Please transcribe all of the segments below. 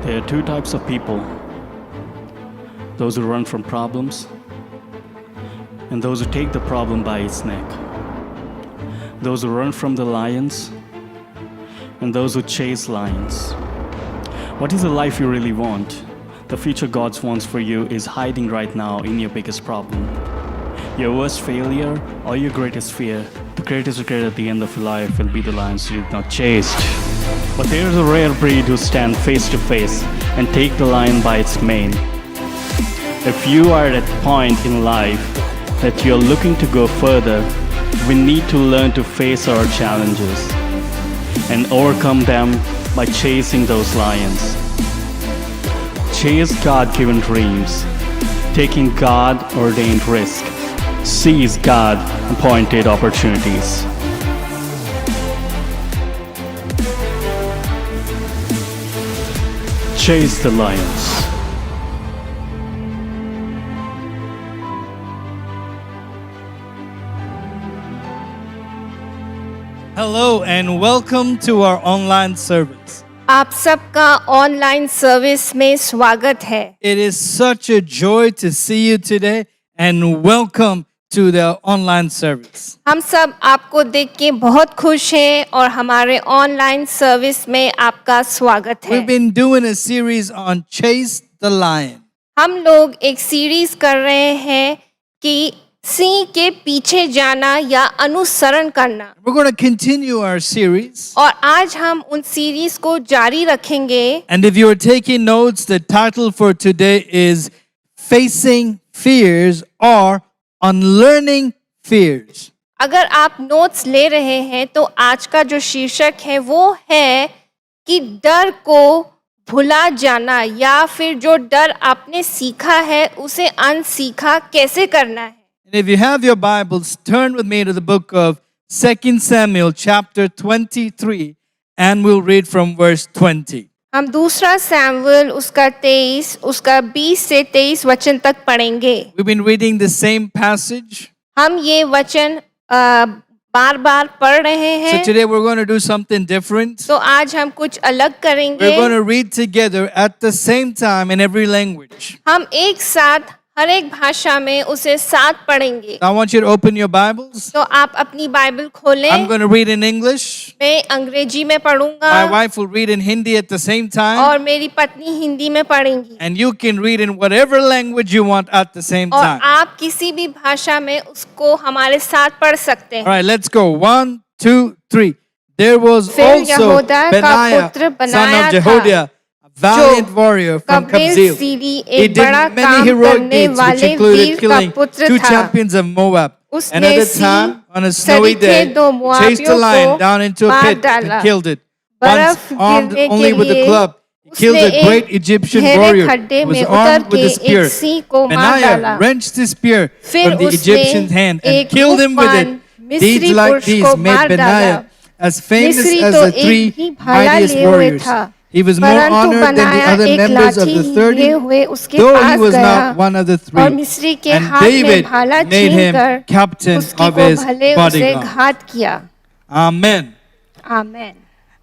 There are two types of people: those who run from problems and those who take the problem by its neck. Those who run from the lions and those who chase lions. What is the life you really want? The future God wants for you is hiding right now in your biggest problem. Your worst failure or your greatest fear. The greatest regret at the end of your life will be the lions you did not chase. But there is a rare breed who stand face to face and take the lion by its mane. If you are at a point in life that you're looking to go further, we need to learn to face our challenges and overcome them by chasing those lions. Chase God-given dreams, taking God-ordained risk, seize God-appointed opportunities. Chase the lions. Hello and welcome to our online service. आप सबका online service में स्वागत है. It is such a joy to see you today and welcome to the online service. हम सब आपको देख के बहुत खुश हैं और हमारे ऑनलाइन सर्विस में आपका स्वागत है. We've been doing a series on Chase the Lion. हम लोग एक सीरीज कर रहे हैं कि सिंह के पीछे जाना या अनुसरण करना. We're going to continue our series. और आज हम उन सीरीज को जारी रखेंगे. And if you are taking notes, the title for today is Facing Fears or Unlearning Fears. अगर आप नोट्स ले रहे हैं तो आज का जो शीर्षक है वो है कि डर को भुला जाना या फिर जो डर आपने सीखा है उसे अनसीखा कैसे करना है. And if you have your Bibles, turn with me to the book of 2 Samuel chapter 23 and we'll read from verse 20. हम दूसरा सैमुएल उसका 23 उसका 20 से 23 वचन तक पढ़ेंगे. We've been reading the same passage. हम ये वचन बार बार पढ़ रहे So हैं. today we're going to do something different. तो आज हम कुछ अलग करेंगे. We're going to read together at the same time in every language. हम एक साथ हर एक भाषा में उसे साथ पढ़ेंगे. I want you to open your Bibles. तो आप अपनी बाइबल खोलें. I'm going to read in English. मैं अंग्रेजी में पढ़ूंगा My wife will read in Hindi at the same time. और मेरी पत्नी हिंदी में पढ़ेंगी. And you can read in whatever language you want at the same और time. आप किसी भी भाषा में उसको हमारे साथ पढ़ सकते All हैं. right, let's go. 1, 2, 3. There was फिर also यहूदा का Benaiah, पुत्र son बनाया of था, Jehoiada, a valiant warrior from Kapil Kabzeel. Siri He एक did बड़ा many काम heroic करने deeds, which वाले included वीर का killing पुत्र 2 था. champions of Moab. उसने Another C time, on a snowy सरीखे day, दो chased a मुआवियों lion को down into a मार pit डाला. and killed it. बर्फ Once armed गिरने only के with a लिए club, he killed उसने a great एक Egyptian गहरे warrior खड्डे who was में उतर armed with के a spear. एक सिंह को मार Benaiah डाला. wrenched the spear फिर from the उसने Egyptian's hand and एक killed him with it. तूफान मिस्री Deeds like पुरुष these को made मार Benaiah डाला. as famous मिस्री as तो the एक 3 ही भाला mightiest लिए हुए warriors. था, He was more परंतु honored than the बनाया other एक members of लाठी the 30, लिए हुए उसके though he पास was गया not one of the और 3. मिस्री के And हाथ में David भाला made him छीनकर captain उसके of को his भले उसे bodyguard. घात किया. Amen. Amen.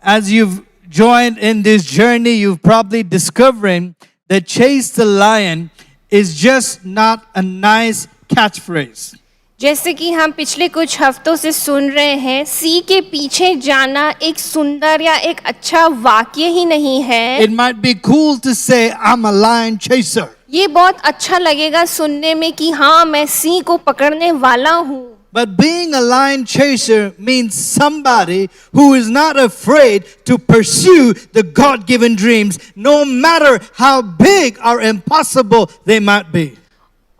As you've joined in this journey, you've probably discovering that Chase the Lion is just not a nice catchphrase. जैसे कि हम पिछले कुछ हफ्तों से सुन रहे हैं, सी के पीछे जाना एक सुंदर या एक अच्छा वाक्य ही नहीं है. It might be cool to say, I'm a lion chaser. ये बहुत अच्छा लगेगा सुनने में कि हाँ मैं सिंह को पकड़ने वाला हूँ. But being a lion chaser means somebody who is not afraid to pursue the God-given dreams, no matter how big or impossible they might be.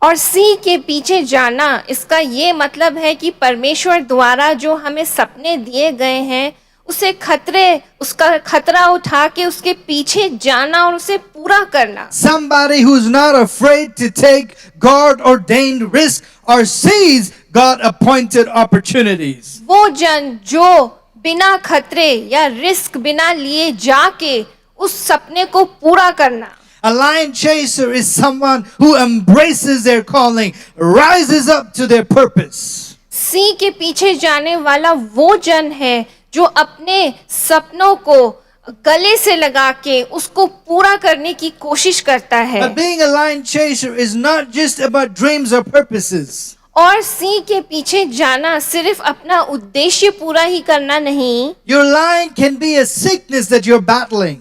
और सिंह के पीछे जाना इसका ये मतलब है कि परमेश्वर द्वारा जो हमें सपने दिए गए हैं उसे उसका खतरा उठा के उसके पीछे जाना और उसे पूरा करना. Somebody who's not afraid to take God-ordained risks or seize God-appointed opportunities. वो जन जो बिना खतरे या रिस्क बिना लिए जाके उस सपने को पूरा करना. A lion chaser is someone who embraces their calling, rises up to their purpose. Singh के पीछे जाने वाला वो जन है जो अपने सपनों को गले से लगा के उसको पूरा करने की कोशिश करता है। But being a lion chaser is not just about dreams or purposes. और सिंह के पीछे जाना सिर्फ अपना उद्देश्य पूरा ही करना नहीं। Your lion can be a sickness that you're battling.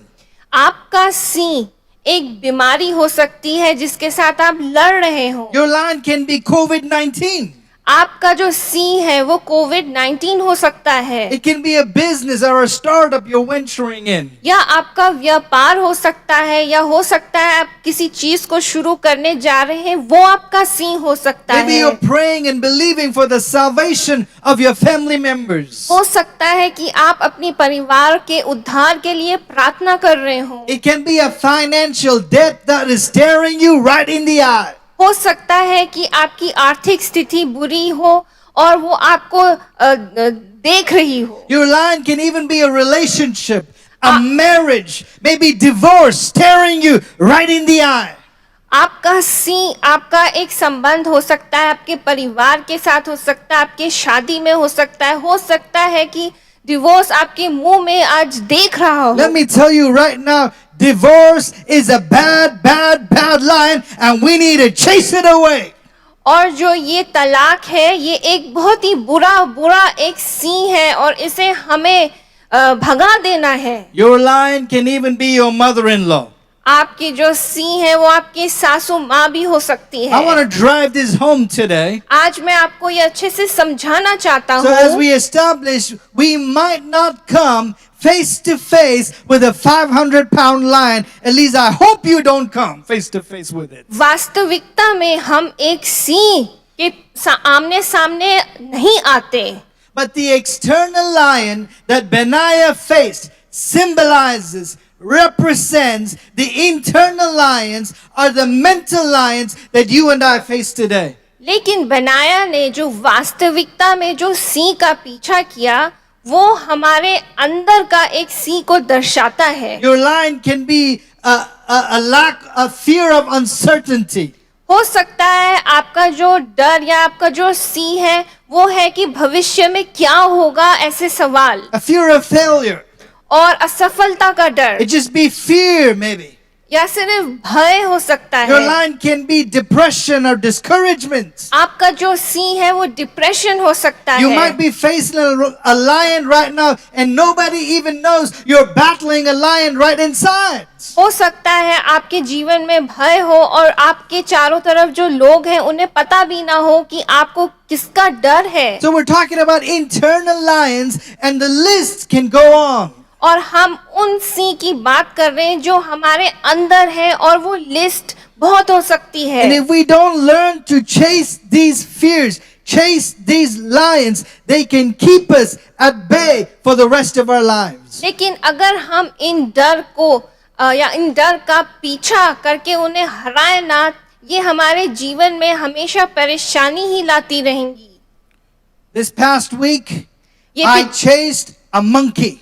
आपका सिंह एक बीमारी हो सकती है जिसके साथ आप लड़ रहे हो। Your lion can be COVID-19. आपका जो सिंह है वो कोविड-19 हो सकता है, It can be a business or a startup you're venturing in. या आपका व्यापार हो सकता है, या हो सकता है आप किसी चीज को शुरू करने जा रहे हैं, वो आपका सिंह हो सकता Maybe है। you're praying and believing for the salvation of your family members. हो सकता है कि आप अपनी परिवार के उद्धार के लिए प्रार्थना कर रहे हो। It can be a financial debt that is staring you right in the eye. हो सकता है कि आपकी आर्थिक स्थिति बुरी हो और वो आपको देख रही हो। Your lion can even be a relationship, a marriage, maybe divorce staring you right in the eye. आपका सिंह आपका एक संबंध हो सकता है, आपके परिवार के साथ हो सकता है, आपके शादी में हो सकता है कि डिवोर्स आपके मुंह में आज देख रहा हो। Let me tell you right now, divorce is a bad, bad, bad lion and we need to chase it away. और जो ये तलाक है ये एक बहुत ही बुरा एक सिंह है और इसे हमें भगा देना है। Your lion can even be your mother-in-law. आपकी जो सिंह है वो आपकी सासू माँ भी हो सकती I want है। to drive this home today. आज मैं आपको ये अच्छे से समझाना चाहता So as हूँ। we establish, we might not come face to face with a 500-pound lion. At least I hope you don't come face to face with it. वास्तविकता में हम एक सिंह के आमने सामने नहीं आते, But the external lion that Benaiah faced symbolizes, represents the internal lions or the mental lions that you and I face today. लेकिन बनाया ने जो वास्तविकता में जो सिंह का पीछा किया वो हमारे अंदर का एक सिंह को दर्शाता है। Your lion can be a lack of fear of uncertainty. हो सकता है आपका जो डर या आपका जो सिंह है वो है कि भविष्य में क्या होगा, ऐसे सवाल A fear of failure. और असफलता का डर, It just be fear maybe. या सिर्फ भय हो सकता Your है। lion can be depression or discouragement. आपका जो सिंह है वो डिप्रेशन हो सकता You है। might be facing a lion right now and nobody even knows you're battling a lion right inside. हो सकता है आपके जीवन में भय हो और आपके चारों तरफ जो लोग हैं उन्हें पता भी ना हो कि आपको किसका डर है। So we're talking about internal lions and the list can go on. और हम उन सिंह की बात कर रहे हैं जो हमारे अंदर है और वो लिस्ट बहुत हो सकती है। And if we don't learn to chase these fears, chase these lions, they can keep us at bay for the rest of our lives. लेकिन अगर हम इन डर को या इन डर का पीछा करके उन्हें हराए ना, ये हमारे जीवन में हमेशा परेशानी ही लाती रहेंगी। This past week, ये I chased a monkey.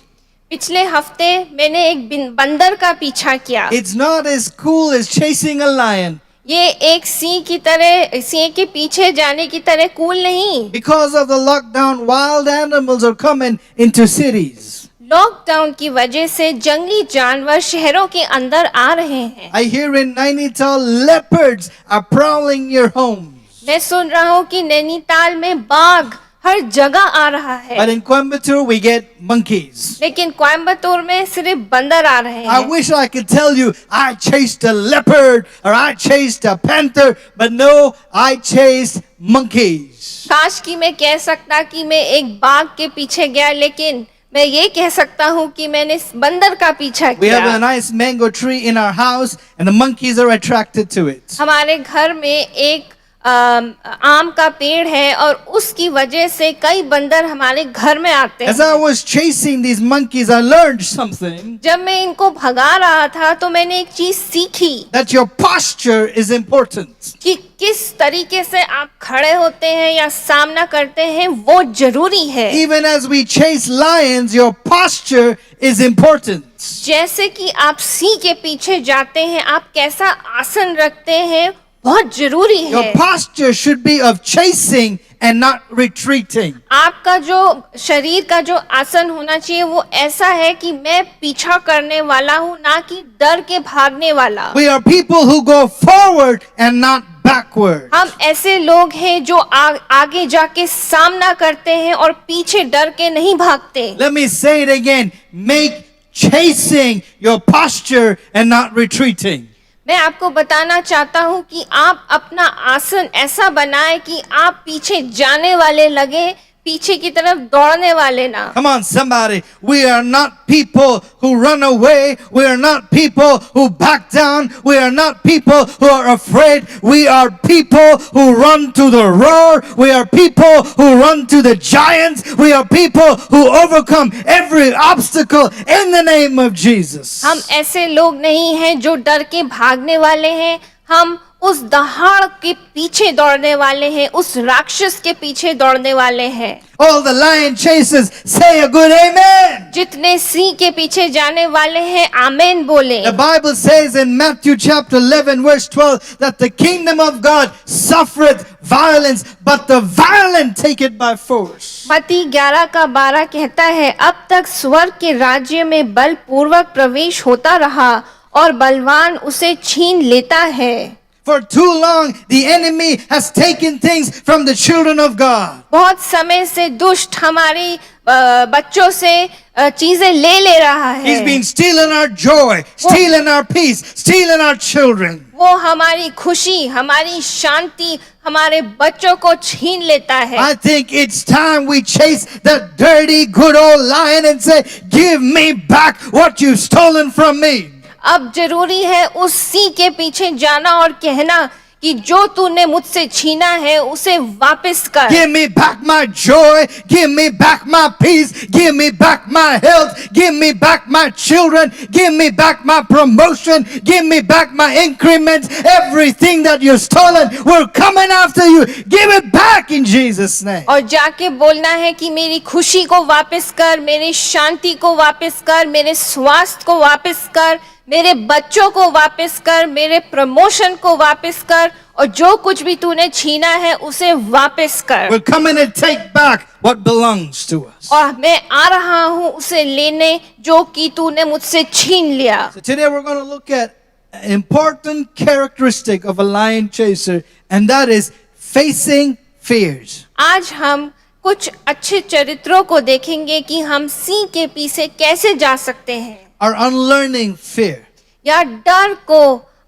पिछले हफ्ते मैंने एक बंदर का पीछा किया। It's not as cool as chasing a lion. ये एक सिंह की तरह, सिंह के पीछे जाने की तरह कूल नहीं। Because of the lockdown, wild animals are coming into cities. Lockdown की वजह से जंगली जानवर शहरों के अंदर आ रहे हैं। I hear in Nainital leopards are prowling your homes. मैं सुन रहा हूँ कि नैनीताल में बाघ हर जगह आ रहा है। But in Coimbatore we get monkeys. लेकिन कोयम्बतूर में सिर्फ बंदर आ रहे I हैं। wish I could tell you I chased a leopard or I chased a panther, but no, I chased monkeys. काश कि मैं कह सकता कि मैं एक बाघ के पीछे गया, लेकिन मैं ये कह सकता हूँ कि मैंने बंदर का पीछा We have a किया। nice mango tree in our house and the monkeys are attracted to it. हमारे घर में एक आम का पेड़ है और उसकी वजह से कई बंदर हमारे घर में आते As I हैं। was chasing these monkeys, I learned something, जब मैं इनको भगा रहा था तो मैंने एक चीज सीखी that your posture is important. कि किस तरीके से आप खड़े होते हैं या सामना करते हैं वो जरूरी है। Even as we chase lions, your posture is important. जैसे कि आप सिंह के पीछे जाते हैं, आप कैसा आसन रखते हैं बहुत जरूरी Your है। posture should be of chasing and not retreating. आपका जो शरीर का जो आसन होना चाहिए वो ऐसा है कि मैं पीछा करने वाला हूँ, ना कि डर के भागने वाला। We are people who go forward and not backward. हम ऐसे लोग हैं जो आगे जाके सामना करते हैं और पीछे डर के नहीं भागते। Let me say it again. Make chasing your posture and not retreating. मैं आपको बताना चाहता हूँ कि आप अपना आसन ऐसा बनाएं कि आप पीछे जाने वाले लगे, पीछे की तरफ दौड़ने वाले ना। Come on, somebody. We are not people who run away. We are not people who back down. We are not people who are afraid. We are people who run to the roar. We are people who run to the giants. We are people who overcome every obstacle in the name of Jesus. हम ऐसे लोग नहीं हैं जो डर के भागने वाले हैं, हम उस दहाड़ के पीछे दौड़ने वाले हैं, उस राक्षस के पीछे दौड़ने वाले हैं। All the lion chasers say a good amen. जितने सिंह के पीछे जाने वाले हैं, आमेन बोले। The Bible says in Matthew chapter 11 verse 12 that the kingdom of God suffereth violence, but the violent take it by force. मत्ती 11:12 कहता है, अब तक स्वर्ग के राज्य में बलपूर्वक प्रवेश होता रहा और बलवान उसे छीन लेता है। For too long the enemy has taken things from the children of God. बहुत समय से दुष्ट हमारी बच्चों से चीजें ले रहा है। He's been stealing our joy, stealing our peace, stealing our children. वो हमारी खुशी, हमारी शांति, हमारे बच्चों को छीन लेता है। I think it's time we chase that dirty good old lion and say, give me back what you've stolen from me. अब जरूरी है उस सिंह के पीछे जाना और कहना कि जो तूने मुझसे छीना है उसे वापस कर। Give me back my joy, give me back my peace, give me back my health, give me back my children, give me back my promotion, give me back my increments, everything that you've stolen, we're coming after you. Give it back in Jesus' name. और जाके बोलना है कि मेरी खुशी को वापस कर, मेरी शांति को वापस कर, मेरे स्वास्थ्य को वापस कर, मेरे बच्चों को वापस कर, मेरे प्रमोशन को वापस कर, और जो कुछ भी तूने छीना है उसे वापस कर। We're coming to take back what belongs to us. और मैं आ रहा हूँ उसे लेने जो कि तूने मुझसे छीन लिया। So today we're going to look at an important characteristic of a lion chaser, and that is facing fears. आज हम कुछ अच्छे चरित्रों को देखेंगे कि हम सिंह के पीछे कैसे जा सकते हैं, Or unlearning fear. या डर को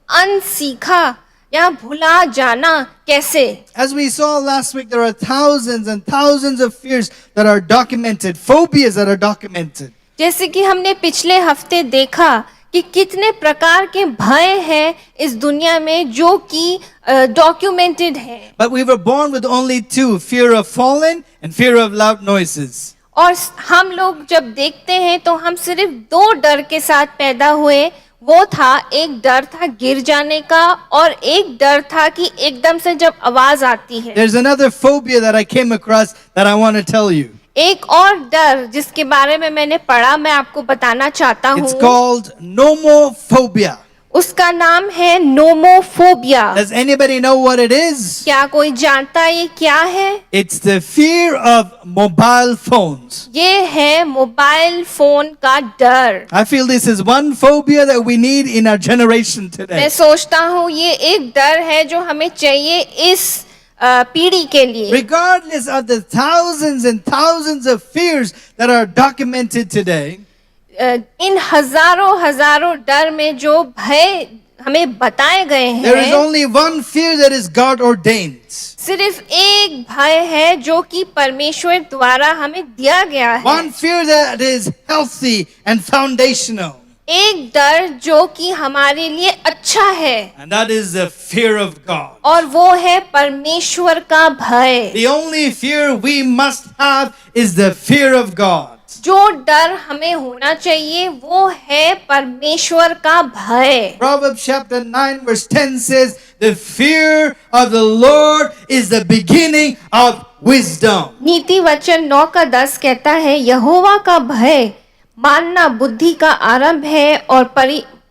अनसीखा या भुला जाना कैसे। As we saw last week, there are thousands and thousands of fears that are documented, phobias that are documented. जैसे कि हमने पिछले हफ्ते देखा कि कितने प्रकार के भय हैं इस दुनिया में जो कि डॉक्यूमेंटेड है। But we were born with only two, fear of falling and fear of loud noises. और हम लोग जब देखते हैं तो हम सिर्फ दो डर के साथ पैदा हुए। वो था, एक डर था गिर जाने का और एक डर था कि एकदम से जब आवाज आती है। There's another phobia that I came across that I want to tell you. एक और डर जिसके बारे में मैंने पढ़ा, मैं आपको बताना चाहता It's हूँ। called nomophobia. उसका नाम है nomophobia. Does anybody know what it is? क्या कोई जानता है ये क्या है? It's the fear of mobile phones. ये है मोबाइल फोन का डर। I feel this is one phobia that we need in our generation मैं today. सोचता हूँ ये एक डर है जो हमें चाहिए इस पीढ़ी के लिए। Regardless of the thousands and thousands of fears that are documented today, इन हजारों डर में जो भय हमें बताए गए there is हैं, only one fear that is God ordained. सिर्फ एक भय है जो कि परमेश्वर द्वारा हमें दिया गया है। One fear that is healthy and foundational. एक डर जो कि हमारे लिए अच्छा है, And that is the fear of God. और वो है परमेश्वर का भय। The only fear we must have is the fear of God. जो डर हमें होना चाहिए वो है परमेश्वर का भय। Proverbs chapter 9 verse 10 says, the fear of the Lord is the beginning of wisdom. नीति वचन 9:10 कहता है, यहोवा का भय मानना बुद्धि का आरंभ है और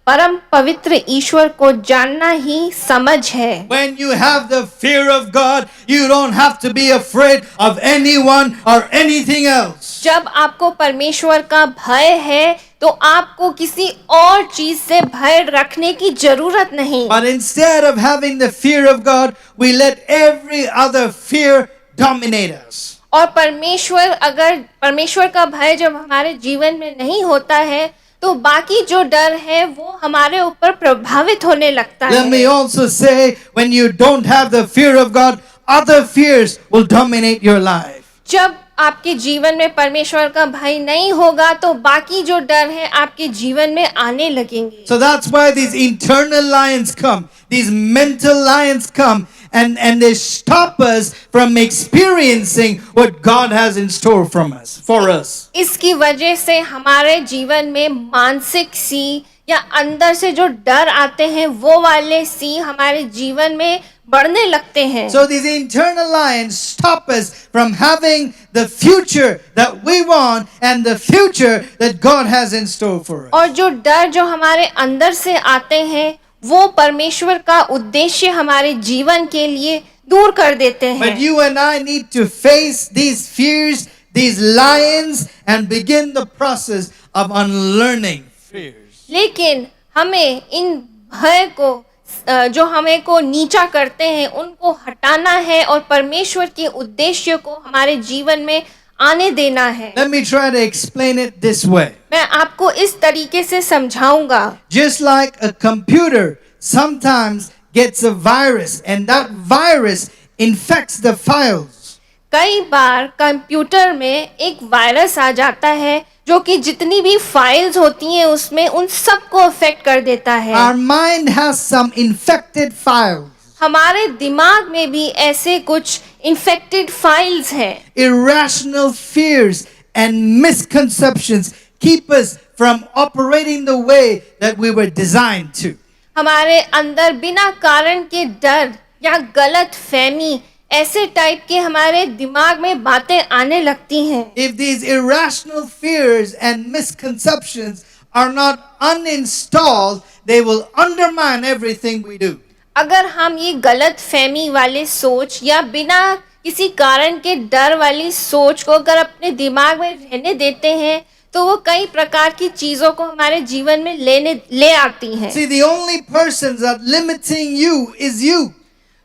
परम पवित्र ईश्वर को जानना ही समझ है। When you have the fear of God, you don't have to be afraid of anyone or anything else. जब आपको परमेश्वर का भय है तो आपको किसी और चीज से भय रखने की जरूरत नहीं। But instead of having the fear of God, we let every other fear dominate us. और परमेश्वर का भय जब हमारे जीवन में नहीं होता है तो बाकी जो डर है वो हमारे ऊपर प्रभावित होने लगता Let me है। also say, when you don't have the fear of God, other fears will dominate your life. जब आपके जीवन में परमेश्वर का भय नहीं होगा तो बाकी जो डर है आपके जीवन में आने लगेंगे। So that's why these internal lions come, these mental lions come, and they stop us from experiencing what God has in store for us. इसकी वजह से हमारे जीवन में मानसिक सी या अंदर से जो डर आते हैं वो वाले सी हमारे जीवन में बढ़ने लगते हैं। So these internal lions stop us from having the future that we want and the future that God has in store for us. और जो डर जो हमारे अंदर से आते हैं वो परमेश्वर का उद्देश्य हमारे जीवन के लिए दूर कर देते But हैं। you and I need to face these fears, these lions, and begin the process of unlearning fears. लेकिन हमें इन भय को जो हमें को नीचा करते हैं उनको हटाना है और परमेश्वर के उद्देश्य को हमारे जीवन में आने देना है। Let me try to explain it this way. मैं आपको इस तरीके से समझाऊंगा। Just like a computer sometimes gets a virus and that virus infects the files. कई बार कंप्यूटर में एक वायरस आ जाता है जो कि जितनी भी फाइल्स होती हैं उसमें उन सबको अफेक्ट कर देता है। Our mind has some infected files. हमारे दिमाग में भी ऐसे कुछ इन्फेक्टेड फाइल्स हैं। Irrational fears and misconceptions keep us from operating the way that we were designed to. हमारे अंदर बिना कारण के डर या गलत फहमी ऐसे टाइप के हमारे दिमाग में बातें आने लगती हैं। If these irrational fears and misconceptions are not uninstalled, they will undermine everything we do. अगर हम ये गलत फहमी वाले सोच या बिना किसी कारण के डर वाली सोच को अगर अपने दिमाग में रहने देते हैं तो वो कई प्रकार की चीजों को हमारे जीवन में ले आती हैं। See, the only persons that limiting you is you.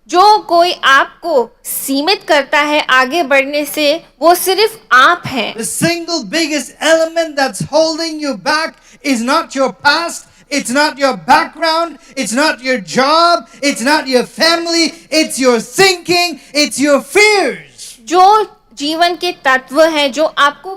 जो कोई आपको सीमित करता है आगे बढ़ने से वो सिर्फ आप हैं। The single biggest element that's holding you back is not your past, it's not your background, it's not your job, it's not your family, it's your thinking, it's your fears. जो जीवन के तत्व हैं जो आपको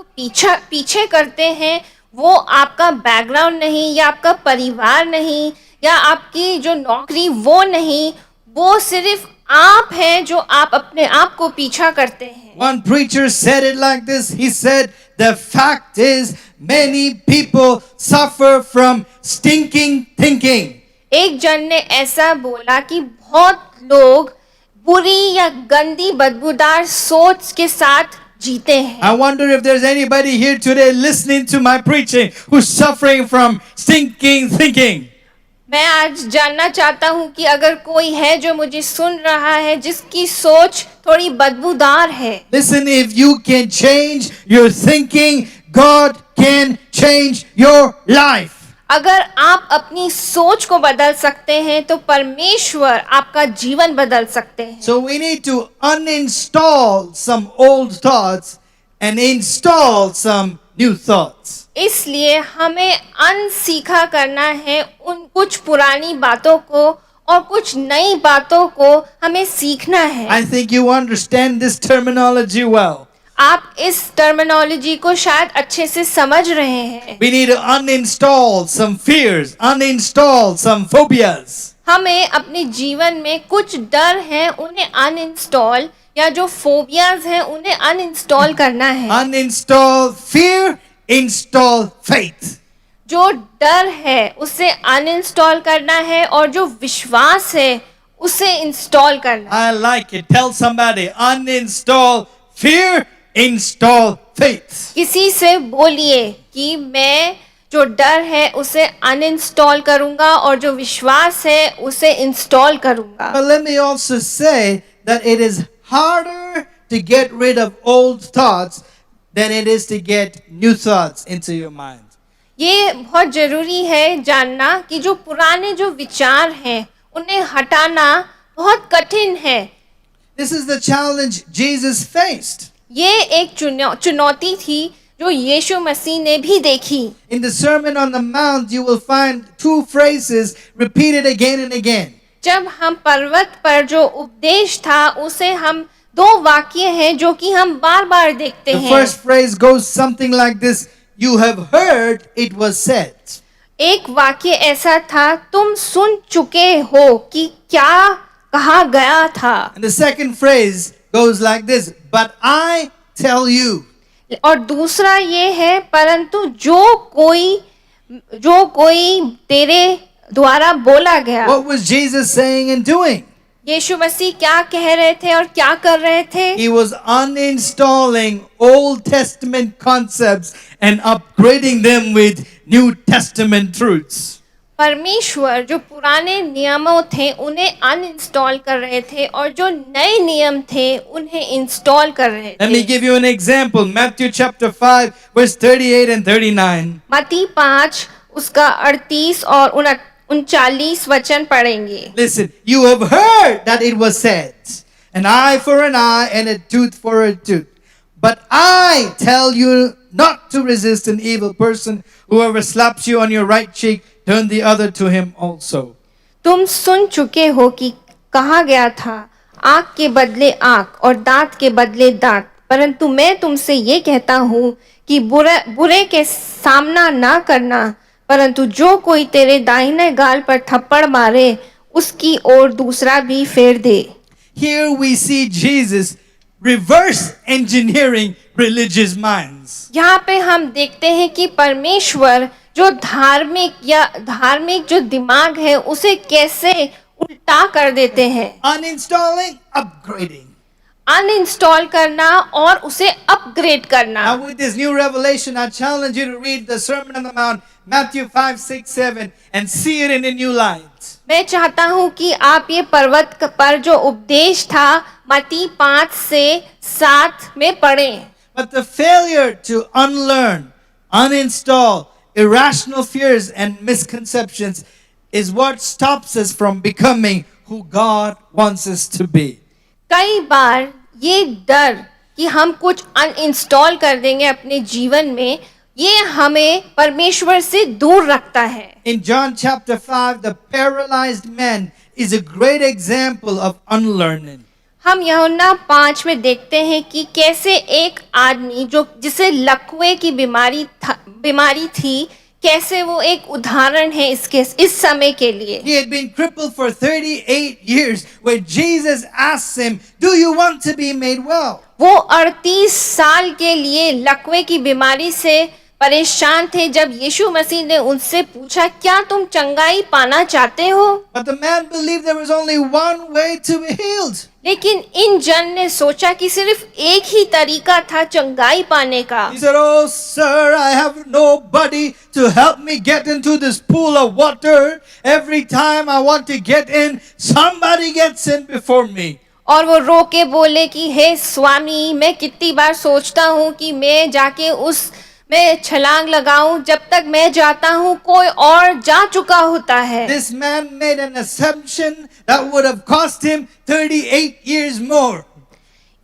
पीछे करते हैं वो आपका बैकग्राउंड नहीं या आपका परिवार नहीं या आपकी जो नौकरी वो नहीं, वो सिर्फ आप हैं जो आप अपने आप को पीछा करते हैं। One preacher said it like this. He said, the fact is many people suffer from stinking thinking. एक जन ने ऐसा बोला कि बहुत लोग बुरी या गंदी बदबूदार सोच के साथ जीते हैं। I wonder if there's anybody here today listening to my preaching who's suffering from stinking thinking. मैं आज जानना चाहता हूँ कि अगर कोई है जो मुझे सुन रहा है जिसकी सोच थोड़ी बदबूदार है। Listen, if you can change your thinking, God can change your life. अगर आप अपनी सोच को बदल सकते हैं तो परमेश्वर आपका जीवन बदल सकते हैं। So we need to uninstall some old thoughts and install some new thoughts. इसलिए हमें अनसीखा करना है उन कुछ पुरानी बातों को और कुछ नई बातों को हमें सीखना है। I think you understand this terminology well. आप इस टर्मिनोलॉजी को शायद अच्छे से समझ रहे हैं। We need to uninstall some fears, uninstall some phobias. हमें अपने जीवन में कुछ डर हैं उन्हें अनइंस्टॉल या जो फोबियाज हैं उन्हें अनइंस्टॉल करना है। Uninstall fear, install faith. जो डर है उसे अनइंस्टॉल करना है और जो विश्वास है उसे इंस्टॉल करना है। I like it. Tell somebody, uninstall fear, install faith. किसी से बोलिए कि मैं जो डर है उसे अनइंस्टॉल करूंगा और जो विश्वास है उसे इंस्टॉल करूंगा। But let me also say that it is harder to get rid of old thoughts than it is to get new thoughts into your mind. ये बहुत जरूरी है जानना कि जो पुराने जो विचार हैं उन्हें हटाना बहुत कठिन है। This is the challenge Jesus faced. ये एक चुनौती थी जो यीशु मसीह ने भी देखी। In the Sermon on the Mount, you will find two phrases repeated again and again. जब हम पर्वत पर जो उपदेश था उसे हम दो वाक्य हैं जो कि हम बार बार देखते The हैं। first phrase goes something like this: You have heard it was said. एक वाक्य ऐसा था, तुम सुन चुके हो कि क्या कहा गया था। And the second phrase goes like this: But I tell you. और दूसरा ये है, परंतु जो कोई तेरे द्वारा बोला गया। What was Jesus saying and doing? यीशु मसीह क्या कह रहे थे और क्या कर रहे थे? He was uninstalling Old Testament concepts and upgrading them with New Testament truths. परमेश्वर जो पुराने नियमों थे उन्हें अनइंस्टॉल कर रहे थे और जो नए नियम थे उन्हें इंस्टॉल कर रहे Let me थे। give you an example. Matthew chapter 5, verse 38 and 39. मत्ती 5 उसका 38 और 39 वचन पढ़ेंगे। Listen, you have heard that it was said, an eye for an eye and a tooth for a tooth. But I tell you not to resist an evil person. Whoever slaps you on your right cheek, turn the other to him also. तुम सुन चुके हो कि कहा गया था, आँख के बदले आँख और दांत के बदले दांत, परंतु मैं तुमसे ये कहता हूँ कि बुरे के सामना ना करना, परंतु जो कोई तेरे दाहिने गाल पर थप्पड़ मारे उसकी ओर दूसरा भी फेर दे। Here we see Jesus reverse engineering religious minds. यहाँ पे हम देखते हैं कि परमेश्वर जो धार्मिक जो दिमाग है उसे कैसे उल्टा कर देते हैं। Uninstalling, upgrading. अनइंस्टॉल करना और उसे अपग्रेड करना। Now with this new revelation, I challenge you to read the Sermon on the Mount, Matthew 5, 6, 7, and see it in a new light. मैं चाहता हूँ कि आप ये पर्वत पर जो उपदेश था मत्ती 5 से 7 में पढ़ें। But the failure to unlearn, uninstall irrational fears and misconceptions is what stops us from becoming who God wants us to be. कई बार ये डर कि हम कुछ अनइंस्टॉल कर देंगे अपने जीवन में, ये हमें परमेश्वर से दूर रखता है। In John chapter 5, the paralyzed man is a great example of unlearning. हम यूहन्ना 5 में देखते हैं कि कैसे एक आदमी जिसे लकवे की बीमारी थी, कैसे वो एक उदाहरण है इस समय के लिए। He had been crippled for 38 years when Jesus asked him, "Do you want to be made well?" वो 38 साल के लिए लकवे की बीमारी से परेशान थे जब यीशु मसीह ने उनसे पूछा, क्या तुम चंगाई पाना चाहते हो? But the man believed there was only one way to be healed. लेकिन इन जन ने सोचा कि सिर्फ एक ही तरीका था चंगाई पाने का। He said, "Oh, sir, I have nobody to help me get into this pool of water. Every time I want to get in, somebody gets in before me." और वो रो के बोले कि हे स्वामी, मैं कितनी बार सोचता हूँ कि मैं जाके मैं छलांग लगाऊं, जब तक मैं जाता हूं कोई और जा चुका होता है। This man made an assumption that would have cost him 38 years more.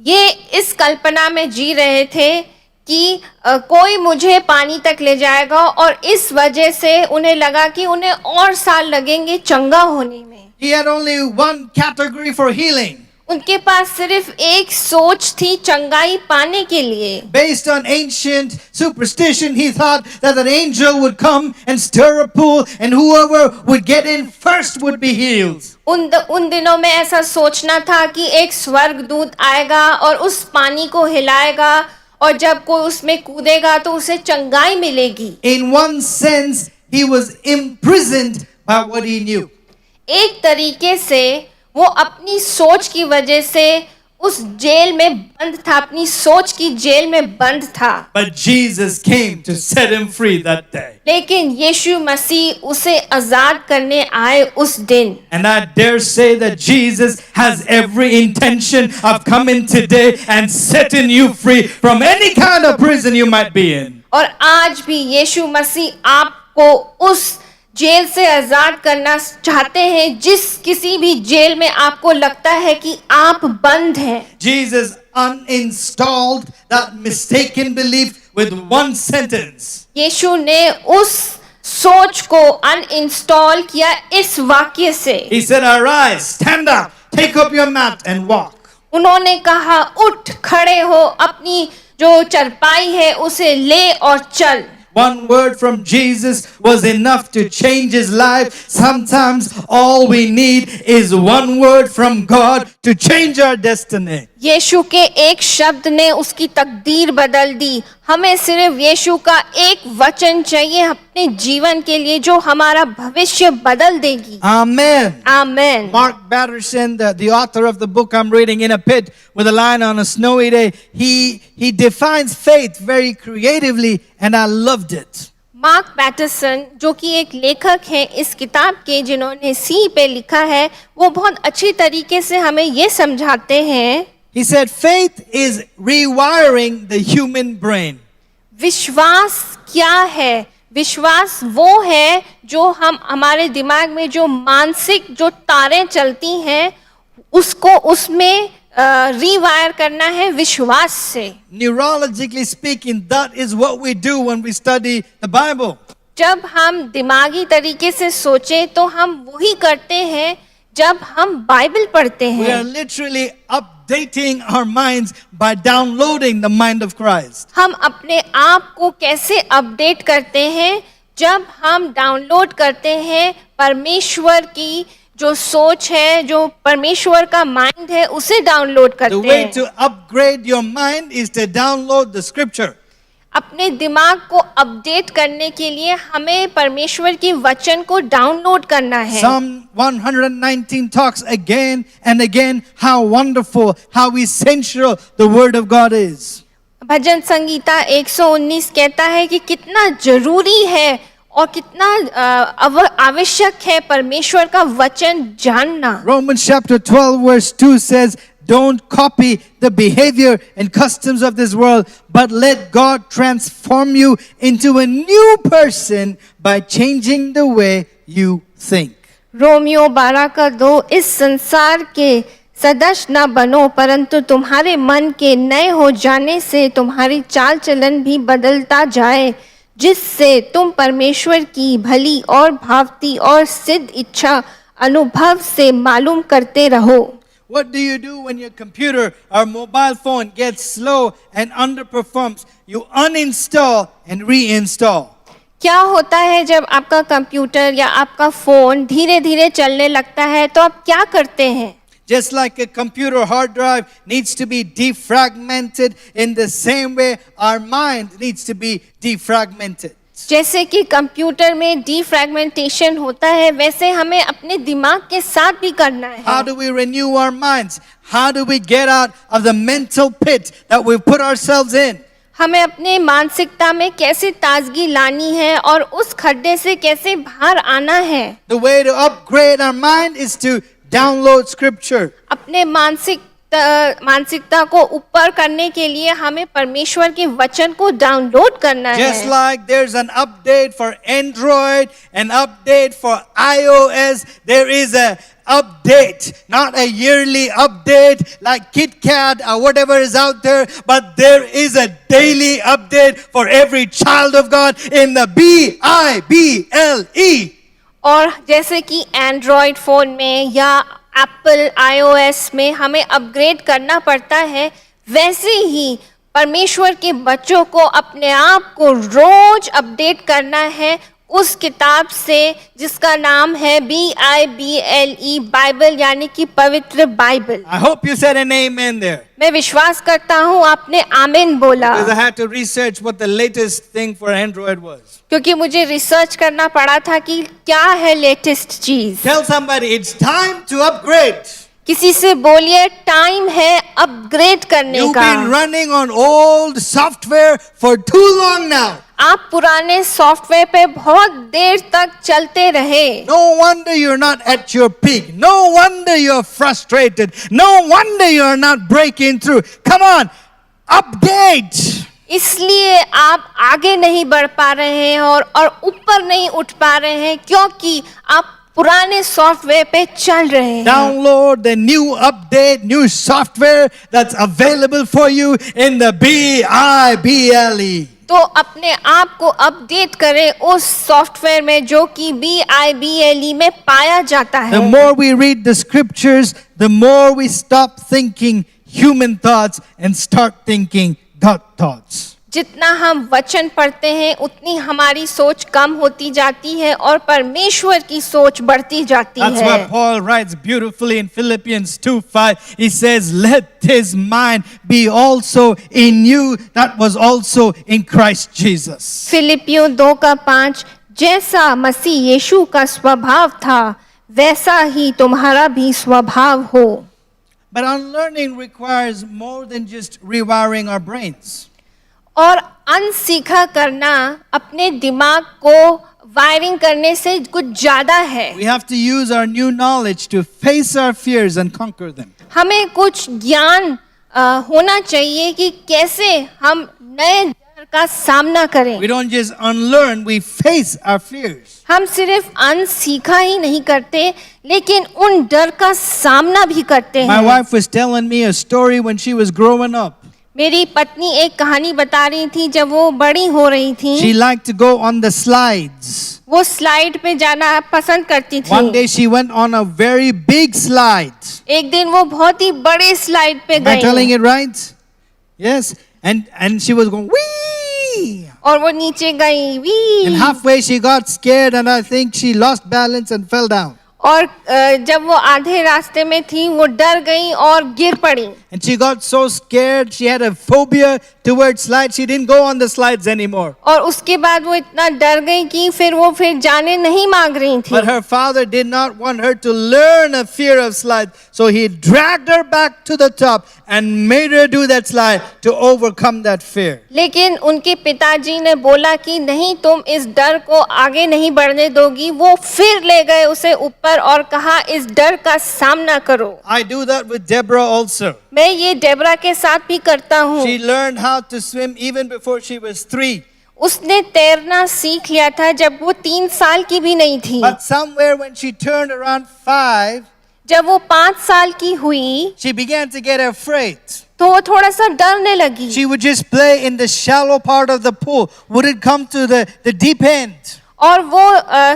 ये इस कल्पना में जी रहे थे कि कोई मुझे पानी तक ले जाएगा और इस वजह से उन्हें लगा कि उन्हें और साल लगेंगे चंगा होने में। He had only one category for healing. उनके पास सिर्फ एक सोच थी चंगाई पाने के लिए। Based on ancient superstition, he thought that an angel would come and stir a pool and whoever would get in first would be healed. उन दिनों में ऐसा सोचना था कि एक स्वर्गदूत आएगा और उस पानी को हिलाएगा और जब कोई उसमें कूदेगा तो उसे चंगाई मिलेगी। In one sense, he was imprisoned by what he knew. एक तरीके से वो अपनी सोच की वजह से उस जेल में बंद था, अपनी सोच की जेल में बंद था। But Jesus came to set him free that day. लेकिन यीशु मसीह उसे आजाद करने आए उस दिन। And I dare say that Jesus has every intention of coming today and setting you free from any kind of prison you might be in. और आज भी यीशु मसीह आपको उस जेल से आजाद करना चाहते हैं, जिस किसी भी जेल में आपको लगता है कि आप बंद हैं। Jesus uninstalled that mistaken belief with one sentence. यीशु ने उस सोच को अनइंस्टॉल किया इस वाक्य से। He said, "Arise, stand up, take up your mat and walk." उन्होंने कहा, उठ खड़े हो, अपनी जो चरपाई है उसे ले और चल। One word from Jesus was enough to change his life. Sometimes all we need is one word from God to change our destiny. यीशु के एक शब्द ने उसकी तकदीर बदल दी। हमें सिर्फ यीशु का एक वचन चाहिए अपने जीवन के लिए, जो हमारा भविष्य बदल देगी। Amen. Amen. Mark Batterson, the author of the book I'm reading, In a Pit with a Lion on a Snowy Day, he defines faith very creatively, and I loved it. Mark Patterson, जो कि एक लेखक हैं इस किताब के, जिन्होंने सी पे लिखा है, वो बहुत अच्छी तरीके से हमें ये समझाते हैं। He said, faith is rewiring the human brain. विश्वास क्या है? विश्वास वो है जो हम हमारे दिमाग में जो मानसिक जो तारें चलती हैं उसको उसमें रीवायर करना है विश्वास से। Neurologically speaking, that is what we do when we study the Bible. जब हम दिमागी तरीके से सोचें तो हम वही करते हैं जब हम बाइबल पढ़ते We are हैं। literally updating our minds by downloading the mind of Christ. हम अपने आप को कैसे अपडेट करते हैं? जब हम डाउनलोड करते हैं परमेश्वर की जो सोच है, जो परमेश्वर का माइंड है, उसे डाउनलोड The करते way हैं। to upgrade your mind is to download the scripture. अपने दिमाग को अपडेट करने के लिए हमें परमेश्वर की वचन को डाउनलोड करना है। Psalm 119 talks again and again how wonderful, how essential the word of God is. भजन संगीता 119 कहता है कि कितना जरूरी है और कितना आवश्यक है परमेश्वर का वचन जानना। Romans chapter 12 verse 2 says, "Don't copy the behavior and customs of this world, but let God transform you into a new person by changing the way you think." Romeo 12:2, इस संसार के सदस्य न बनो, परंतु तुम्हारे मन के नए हो जाने से तुम्हारी चाल चलन भी बदलता जाए, जिससे तुम परमेश्वर की भली और भावती और सिद्ध इच्छा अनुभव से मालूम करते रहो। What do you do when your computer or mobile phone gets slow and underperforms? You uninstall and reinstall. क्या होता है जब आपका कंप्यूटर या आपका फोन धीरे धीरे चलने लगता है, तो आप क्या करते हैं? Just like a computer hard drive needs to be defragmented, in the same way our mind needs to be defragmented. जैसे कि कंप्यूटर में डीफ्रैगमेंटेशन होता है, वैसे हमें अपने दिमाग के साथ भी करना है। How do we renew our minds? How do we get out of the mental pit that we've put ourselves in? हमें अपने मानसिकता में कैसे ताजगी लानी है और उस खड्डे से कैसे बाहर आना है? The way to upgrade our mind is to download scripture. अपने मानसिकता को ऊपर करने के लिए हमें परमेश्वर के वचन को डाउनलोड करना Just है। like there's an update for Android, an update for iOS, there is a update, not a yearly update like KitKat or whatever is out there, but there is a daily update for every child of God in the Bible. और जैसे कि Android phone में या Apple iOS में हमें upgrade करना पड़ता है, वैसे ही परमेश्वर के बच्चों को अपने आप को रोज अपडेट करना है उस किताब से जिसका नाम है BIBLE, बाइबल, यानी कि पवित्र Bible. I hope you said an amen there. मैं विश्वास करता हूँ आपने आमीन बोला, Because I had to research what the latest thing for Android was. क्योंकि मुझे रिसर्च करना पड़ा था कि क्या है लेटेस्ट चीज। Tell somebody it's time to upgrade. किसी से बोलिए टाइम है अपग्रेड करने You've का। been running on old software for too long now. आप पुराने सॉफ्टवेयर पे बहुत देर तक चलते रहे। No wonder you're not at your peak. No wonder you're frustrated. No wonder you're not breaking through. Come on, update. इसलिए आप आगे नहीं बढ़ पा रहे हैं और ऊपर नहीं उठ पा रहे हैं क्योंकि आप पुराने सॉफ्टवेयर पे चल रहे हैं। Download the new update, new software that's available for you in the BIBLE. तो अपने आप को अपडेट करें उस सॉफ्टवेयर में जो कि BIBLE में पाया जाता है। The more we read the scriptures, the more we stop thinking human thoughts and start thinking God thoughts. जितना हम वचन पढ़ते हैं उतनी हमारी सोच कम होती जाती है और परमेश्वर की सोच बढ़ती जाती That's है। what Paul writes beautifully in Philippians 2:5. He says, "Let his mind be also in you that was also in Christ Jesus." फिलिपियों 2:5 जैसा मसीह यीशु का स्वभाव था वैसा ही तुम्हारा भी स्वभाव हो। But unlearning requires more than just rewiring our brains. और अनसीखा करना अपने दिमाग को वायरिंग करने से कुछ ज्यादा है। We have to use our new knowledge to face our fears and conquer them. हमें कुछ ज्ञान होना चाहिए कि कैसे हम नए डर का सामना करें। We don't just unlearn, we face our fears. हम सिर्फ अनसीखा ही नहीं करते लेकिन उन डर का सामना भी करते My हैं। wife was telling me a story when she was growing up. मेरी पत्नी एक कहानी बता रही थी जब वो बड़ी हो रही थी। She liked to go on the slides. वो स्लाइड पे जाना पसंद करती One थी। day she went on a very big slide. एक दिन वो बहुत ही बड़े स्लाइड पे Am I telling गई it right? Yes. And she was going, wee! और वो नीचे गई we. And halfway she got scared and I think she lost balance and fell down. और जब वो आधे रास्ते में थी वो डर गई और गिर पड़ी। And she got so scared, she had a phobia towards slides. She didn't go on the slides anymore. और उसके बाद वो इतना डर गई कि फिर वो जाने नहीं मांग रही थी। But her father did not want her to learn a fear of slides. So he dragged her back to the top and made her do that slide to overcome that fear. लेकिन उनके पिताजी ने बोला कि नहीं तुम इस डर को आगे नहीं बढ़ने दोगी। वो फिर ले गए उसे ऊपर और कहा इस डर का सामना करो। I do that with Deborah also. मैं ये डेबरा के साथ भी करता हूँ। She learned how to swim even before she was 3. उसने तैरना सीख लिया था जब वो 3 साल की भी नहीं थी। But somewhere when she turned around 5, जब वो 5 साल की हुई she began to get afraid. तो वो थोड़ा सा डरने लगी। She would just play in the shallow part of the pool. Wouldn't come to the deep end. और वो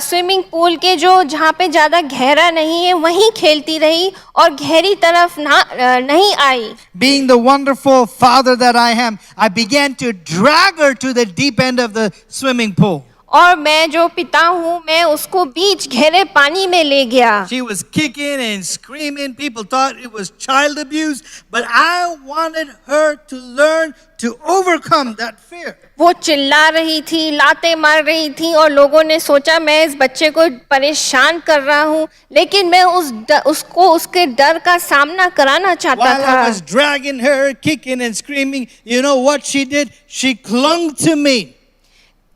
स्विमिंग पूल के जो जहाँ पे ज्यादा गहरा नहीं है वहीं खेलती रही और गहरी तरफ नहीं आई। Being the wonderful father that I am, I began to drag her to the deep end of the swimming pool. और मैं जो पिता हूँ मैं उसको बीच गहरे पानी में ले गया। She was kicking and screaming. People thought it was child abuse, but I wanted her to learn to overcome that fear. वो चिल्ला रही थी, लाते मार रही थी और लोगों ने सोचा मैं इस बच्चे को परेशान कर रहा हूँ, लेकिन मैं उसको उसके डर का सामना कराना चाहता While था। I was dragging her, kicking and screaming, you know what she did? She clung to me.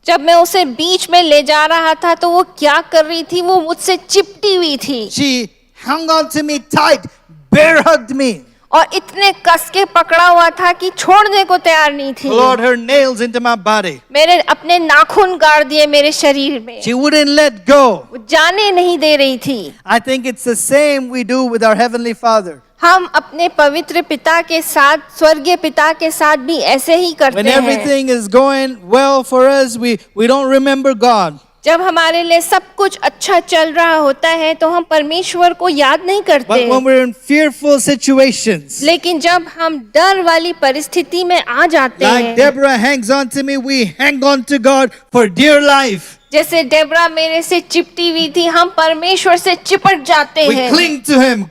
जब मैं उसे बीच में ले जा रहा था तो वो क्या कर रही थी? वो मुझसे चिपटी हुई थी She hung on to me tight, bear hugged me. और इतने कस के पकड़ा हुआ था कि छोड़ने को तैयार नहीं थी। Clawed her nails into my body. मेरे अपने नाखून गाड़ दिए मेरे शरीर में। She wouldn't let go. वो जाने नहीं दे रही थी। I think it's the same we do with our Heavenly Father. हम अपने पवित्र पिता के साथ, स्वर्गीय पिता के साथ भी ऐसे ही करते When हैं। everything is going well for us, we don't remember God. जब हमारे लिए सब कुछ अच्छा चल रहा होता है तो हम परमेश्वर को याद नहीं But करते। when we're in fearful situations, लेकिन जब हम डर वाली परिस्थिति में आ जाते like हैं, Deborah hangs on to me, we hang on to God for dear life. जैसे डेबरा मेरे से चिपटी हुई थी, हम परमेश्वर से चिपट जाते We हैं cling to Him,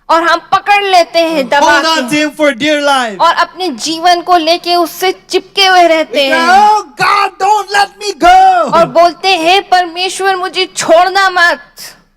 और हम पकड़ लेते हैं दबा hold on to के Him for dear life. और अपने जीवन को लेके उससे चिपके हुए रहते We go, हैं oh God, don't let me और go. बोलते हैं परमेश्वर मुझे छोड़ना मत।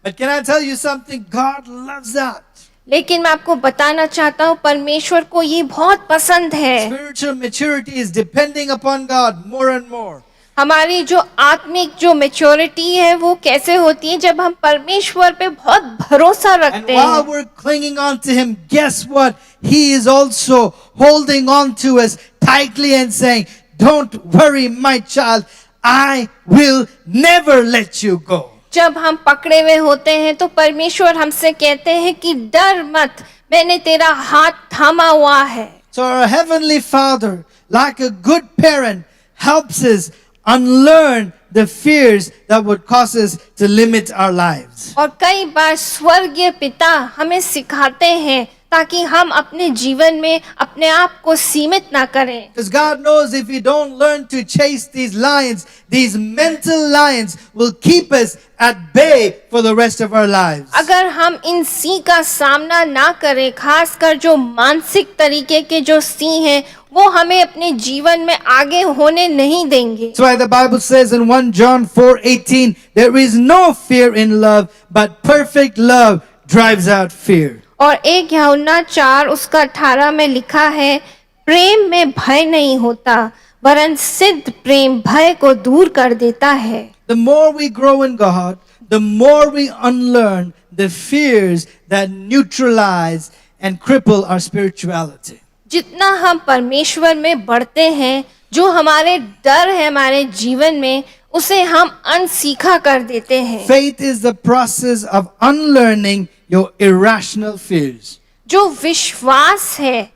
But can I tell you something? God loves that. लेकिन मैं आपको बताना चाहता हूँ परमेश्वर को ये बहुत पसंद है। Spiritual maturity is depending upon God more and more. हमारी जो आत्मिक जो मेच्योरिटी है वो कैसे होती है, जब हम परमेश्वर पे बहुत भरोसा And रखते while हैं। we're clinging on to Him, guess what? He is also holding on to us tightly and saying, "Don't worry, my child, I will never let you go." जब हम पकड़े हुए होते हैं तो परमेश्वर हमसे कहते हैं कि डर मत, मैंने तेरा हाथ थामा हुआ है। So our Heavenly Father, like a good parent, helps us unlearn the fears that would cause us to limit our lives. और कई बार स्वर्गीय पिता हमें सिखाते हैं ताकि हम अपने जीवन में अपने आप को सीमित ना करें। Because God knows if we don't learn to chase these lions, these mental lions will keep us at bay for the rest of our lives. अगर हम इन सी का सामना ना करें, खासकर जो मानसिक तरीके के जो सी हैं, वो हमें अपने जीवन में आगे होने नहीं देंगे। That's why the Bible says in 1 John 4:18, there is no fear in love, but perfect love drives out fear. और 1 यूहन्ना 4 उसका 18 में लिखा है, प्रेम में भय नहीं होता, वरन सिद्ध प्रेम भय को दूर कर देता है। The more we grow in God, the more we unlearn the fears that neutralize and cripple our spirituality. जितना हम परमेश्वर में बढ़ते हैं, जो हमारे डर है हमारे जीवन में, उसे हम अनसीखा कर देते हैं। Faith is the process of unlearning your irrational fears. जो विश्वास है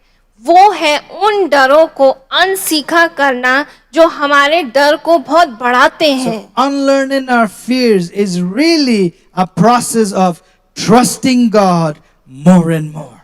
वो है उन डरों को अनसीखा करना जो हमारे डर को बहुत बढ़ाते हैं। Unlearning our fears is really a process of trusting God more and more.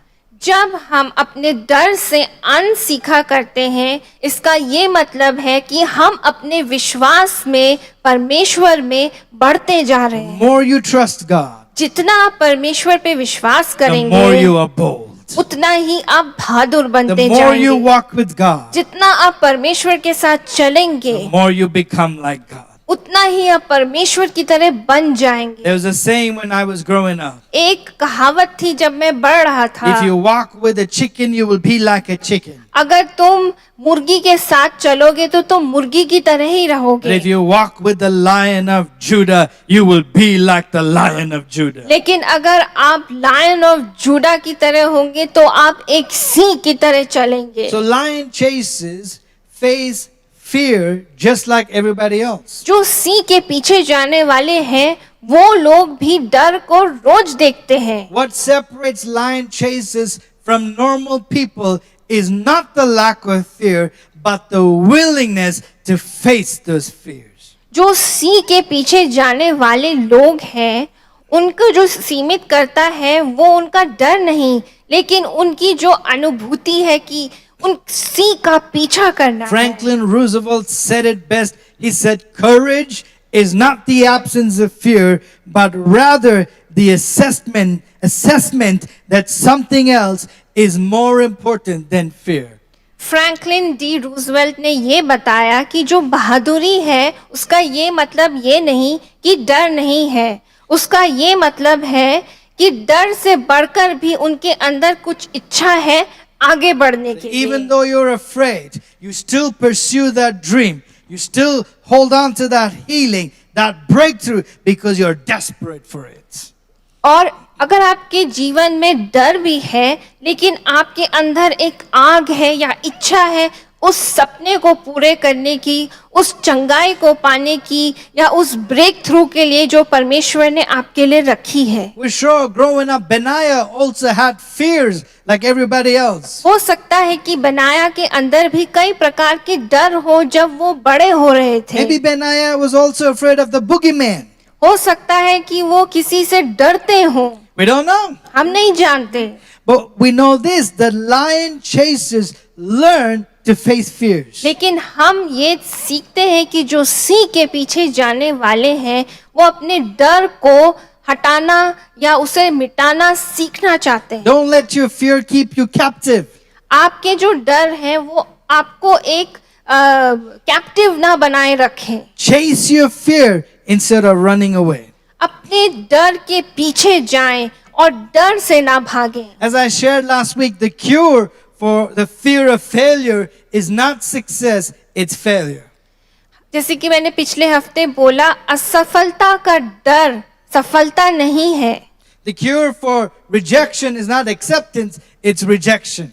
जब हम अपने डर से अनसीखा करते हैं, इसका ये मतलब है कि हम अपने विश्वास में परमेश्वर में बढ़ते जा रहे हैं। More you trust God, जितना आप परमेश्वर पे विश्वास the more करेंगे, you are bold. उतना ही आप बहादुर The बनते more you जाएंगे। walk with God, जितना आप परमेश्वर के साथ चलेंगे, the more you become like God. उतना ही आप परमेश्वर की तरह बन जाएंगे। There was a saying when I was growing up. एक कहावत थी जब मैं बढ़ रहा था, If you walk with a chicken, you will be like a chicken. अगर तुम मुर्गी के साथ चलोगे तो तुम मुर्गी की तरह ही But रहोगे, if you walk with the Lion of Judah, you will be like the Lion of Judah. लेकिन अगर आप लायन ऑफ जूडा की तरह होंगे तो आप एक सिंह की तरह चलेंगे। So lion chases face fear just like everybody else. जो सिंह के पीछे जाने वाले हैं वो लोग भी डर को रोज देखते हैं। What separates lion chases from normal people is not the lack of fear, but the willingness to face those fears. जो सिंह के पीछे जाने वाले लोग हैं, उनको जो सीमित करता है वो उनका डर नहीं, लेकिन उनकी जो अनुभूति है कि उन सिंह का पीछा करना है। Franklin Roosevelt said it best. He said, "Courage is not the absence of fear, but rather the assessment that something else is more important than fear." Franklin D Roosevelt ने ये बताया कि जो बहादुरी है उसका ये मतलब ये नहीं कि डर नहीं है, उसका ये मतलब है कि डर से बढ़कर भी उनके अंदर कुछ इच्छा है आगे बढ़ने के Even लिए। though you're afraid, you still pursue that dream. You still hold on to that healing, that breakthrough, because you're desperate for it. और अगर आपके जीवन में डर भी है, लेकिन आपके अंदर एक आग है या इच्छा है उस सपने को पूरे करने की, उस चंगाई को पाने की, या उस ब्रेक थ्रू के लिए जो परमेश्वर ने आपके लिए रखी है। We're sure growing up, Benaiah also had fears like everybody else. हो सकता है कि बनाया के अंदर भी कई प्रकार के डर हो जब वो बड़े हो रहे थे। Maybe Benaiah was also afraid of the boogeyman. हो सकता है कि वो किसी से डरते हो, We don't know. हम नहीं जानते। But we know this, the lion chasers learn to face fears. लेकिन हम ये सीखते हैं कि जो सिंह के पीछे जाने वाले हैं वो अपने डर को हटाना या उसे मिटाना सीखना चाहते हैं। Don't let your fear keep you captive. आपके जो डर है वो आपको एक कैप्टिव ना बनाए रखें। Chase your fear instead of running away. अपने डर के पीछे जाएं और डर से ना भागें। As I shared last week, the cure for the fear of failure is not success, it's failure. जैसे कि मैंने पिछले हफ्ते बोला, असफलता का डर सफलता नहीं है। The cure for rejection is not acceptance, it's rejection.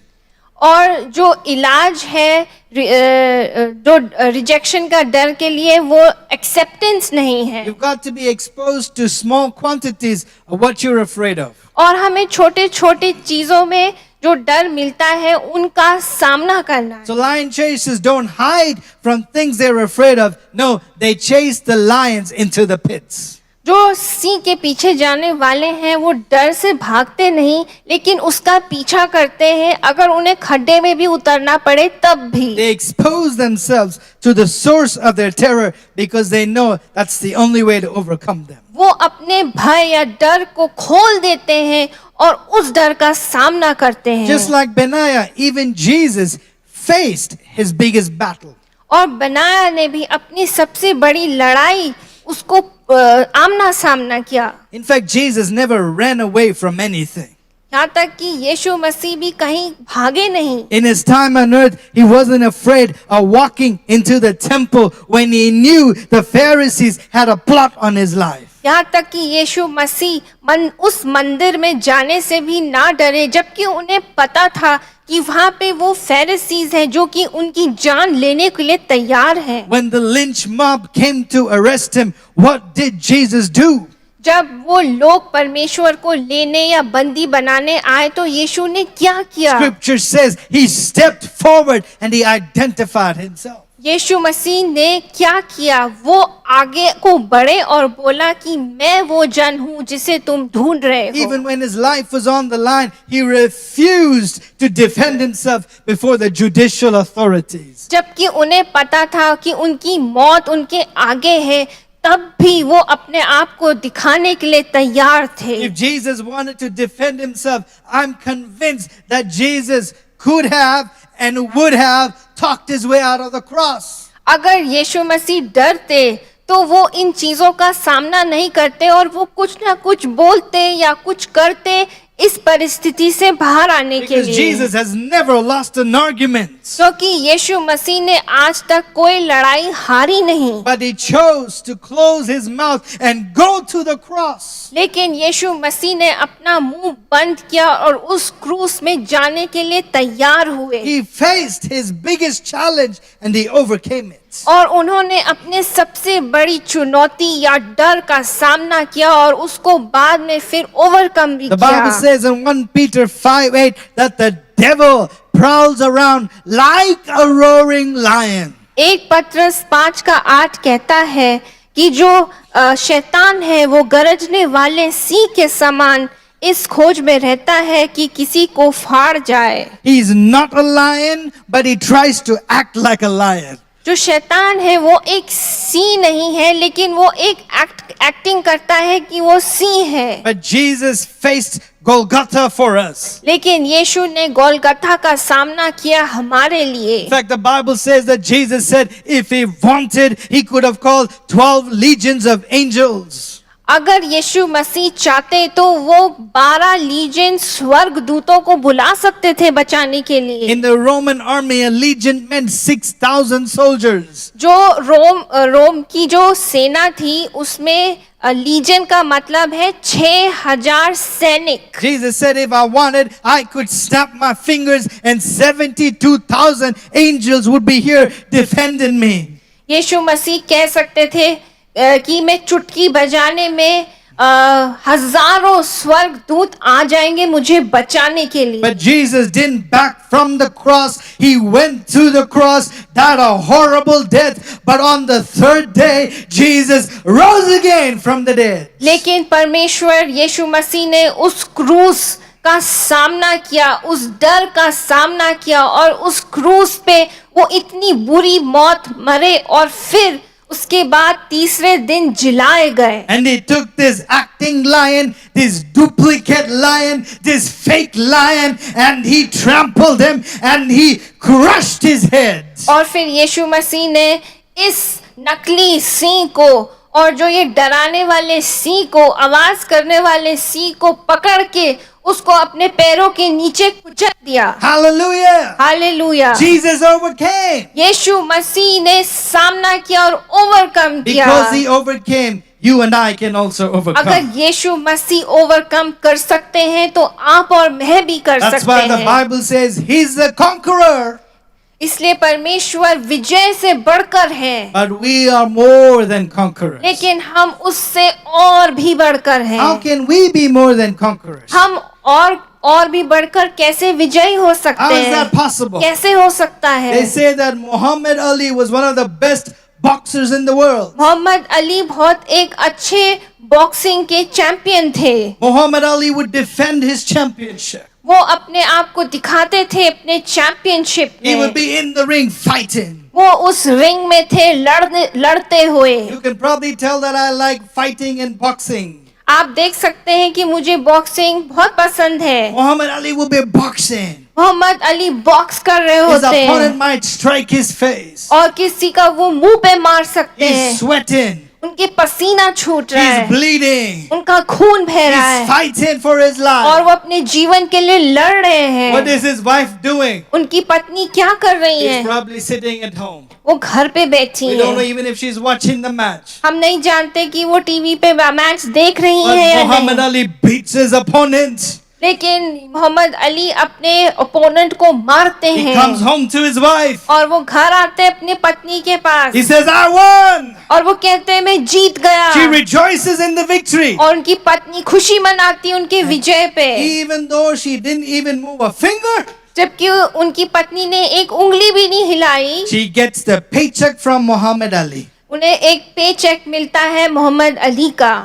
और जो इलाज है जो रिजेक्शन का डर के लिए, वो एक्सेप्टेंस नहीं है। You've got to be exposed to small quantities of what you're afraid of. और हमें छोटे छोटे चीजों में जो डर मिलता है उनका सामना करना है। So lion chasers don't hide from things they're afraid of. No, they chase the lions into the pits. जो सिंह के पीछे जाने वाले हैं वो डर से भागते नहीं, लेकिन उसका पीछा करते हैं, अगर उन्हें खड्डे में भी उतरना पड़े तब भी। They expose themselves to the source of their terror because they know that's the only way to overcome them. वो अपने भय या डर को खोल देते हैं और उस डर का सामना करते हैं। Just like Benaiah, even Jesus faced his biggest battle. और बनाया ने भी अपनी सबसे बड़ी लड़ाई उसको आमना सामना किया। In fact, Jesus never ran away from anything. यहाँ तक कि यीशु मसीह भी कहीं भागे नहीं। In his time on earth, he wasn't afraid of walking into the temple when he knew the Pharisees had a plot on his life. यहाँ तक कि यीशु मसीह उस मंदिर में जाने से भी ना डरे, जबकि उन्हें पता था कि वहाँ पे वो फैरिसीज हैं जो कि उनकी जान लेने के लिए तैयार हैं। When the lynch mob came to arrest him, what did Jesus do? जब वो लोग परमेश्वर को लेने या बंदी बनाने आए तो यीशु ने क्या किया? Scripture says he stepped forward and he identified himself. यीशु मसीह ने क्या किया? वो आगे को बढ़े और बोला कि मैं वो जन हूँ जिसे तुम ढूंढ रहे हो। Even when his life was on the line, he refused to defend himself before the judicial authorities. जबकि उन्हें पता था कि उनकी मौत उनके आगे है, तब भी वो अपने आप को दिखाने के लिए तैयार थे। If Jesus wanted to defend himself, I'm convinced that Jesus could have and would have talked his way out of the cross. अगर यीशु मसीह डरते तो वो इन चीजों का सामना नहीं करते और वो कुछ ना कुछ बोलते या कुछ करते इस परिस्थिति से बाहर आने के Because लिए। Jesus has never lost an argument. क्योंकि यीशु मसीह ने आज तक कोई लड़ाई हारी नहीं, But he chose to close his mouth and go to the cross. लेकिन यीशु मसीह ने अपना मुंह बंद किया और उस क्रूस में जाने के लिए तैयार हुए। He faced his biggest challenge and he overcame it. और उन्होंने अपने सबसे बड़ी चुनौती या डर का सामना किया और उसको बाद में फिर ओवरकम भी The Bible किया। says in 1 Peter 5:8 that the devil prowls around like a roaring lion. एक पत्रस 5:8 कहता है कि जो शैतान है वो गरजने वाले सिंह के समान इस खोज में रहता है कि किसी को फाड़ जाए। He's not a lion, but he tries to act like a lion. जो शैतान है वो एक सिंह नहीं है, लेकिन वो एक एक्टिंग करता है कि वो सिंह है। But Jesus faced Golgotha for us. लेकिन यीशु ने गोलगथा का सामना किया हमारे लिए। In fact, the Bible says that Jesus said if he wanted, he could have called 12 legions of angels. अगर यीशु मसीह चाहते तो वो 12 लीजन स्वर्ग दूतों को बुला सकते थे बचाने के लिए। In the Roman army, a legion meant 6,000 soldiers. जो रोम की जो सेना थी उसमें लीजन का मतलब है 6,000 सैनिक। Jesus said if I wanted, I could snap my fingers and 72,000 angels would be here defending me. यीशु मसीह कह सकते थे कि मैं चुटकी बजाने में हजारों स्वर्ग दूत आ जाएंगे मुझे बचाने के लिए। But Jesus didn't back from the cross. He went to the cross, died a horrible death. But on the third day, Jesus rose again from the dead. लेकिन परमेश्वर यीशु मसीह ने उस क्रूस का सामना किया, उस डर का सामना किया और उस क्रूस पे वो इतनी बुरी मौत मरे और फिर उसके बाद तीसरे दिन जिलाए गए। And he took this acting lion, this duplicate lion, this fake lion, and he trampled him and he crushed his head. और फिर यीशु मसीह ने इस नकली सिंह को और जो ये डराने वाले सी को, आवाज करने वाले सी को पकड़ के उसको अपने पैरों के नीचे कुचल दिया। Hallelujah. हालेलुया। Jesus overcame. यीशु मसीह ने सामना किया और ओवरकम किया। Because he overcame, you and I can also overcome. अगर यीशु मसीह ओवरकम कर सकते हैं तो आप और मैं भी कर That's सकते why the हैं। Bible says he's the conqueror. इसलिए परमेश्वर विजय से बढ़कर है, But we are more than conquerors. लेकिन हम उससे और भी बढ़कर हैं। How can we be more than conquerors? हम और भी बढ़कर कैसे विजयी हो How सकते is हैं? that possible? कैसे हो सकता है? They say that Muhammad Ali was one of the best boxers in the world. Mohammad Ali बहुत एक अच्छे बॉक्सिंग के चैंपियन थे। Muhammad Ali would defend his championship. वो अपने आप को दिखाते थे अपने चैंपियनशिप He would में। be in the ring fighting. वो उस रिंग में थे लड़ते हुए। You can probably tell that I like fighting and boxing. आप देख सकते हैं कि मुझे बॉक्सिंग बहुत पसंद है। Muhammad Ali would be boxing. Muhammad Ali box कर रहे His होते हैं opponent might strike his face. और किसी का वो मुंह पे मार सकते He's हैं। sweating. उनके पसीना छूट रहा He's है, bleeding. उनका खून बह रहा He's है fighting for his और life. वो अपने जीवन के लिए लड़ रहे What हैं। is his wife doing? उनकी पत्नी क्या कर रही She's है? probably sitting at home. वो घर पे बैठी We don't know है। even if she's watching the match. हम नहीं जानते कि वो टीवी पे मैच देख रही But है या Muhammad नहीं। Ali beats his opponent. लेकिन मोहम्मद अली अपने ओपोनेंट को मारते He हैं comes home to his wife. और वो घर आते हैं अपनी पत्नी के पास He says, I won. और वो कहते हैं मैं जीत गया। She rejoices in the victory. और उनकी पत्नी खुशी मनाती है उनके विजय पे, Even though she didn't even move a finger, जबकि उनकी पत्नी ने एक उंगली भी नहीं हिलाई। she gets the paycheck from Muhammad Ali. उन्हें एक पे चेक मिलता है मोहम्मद अली का।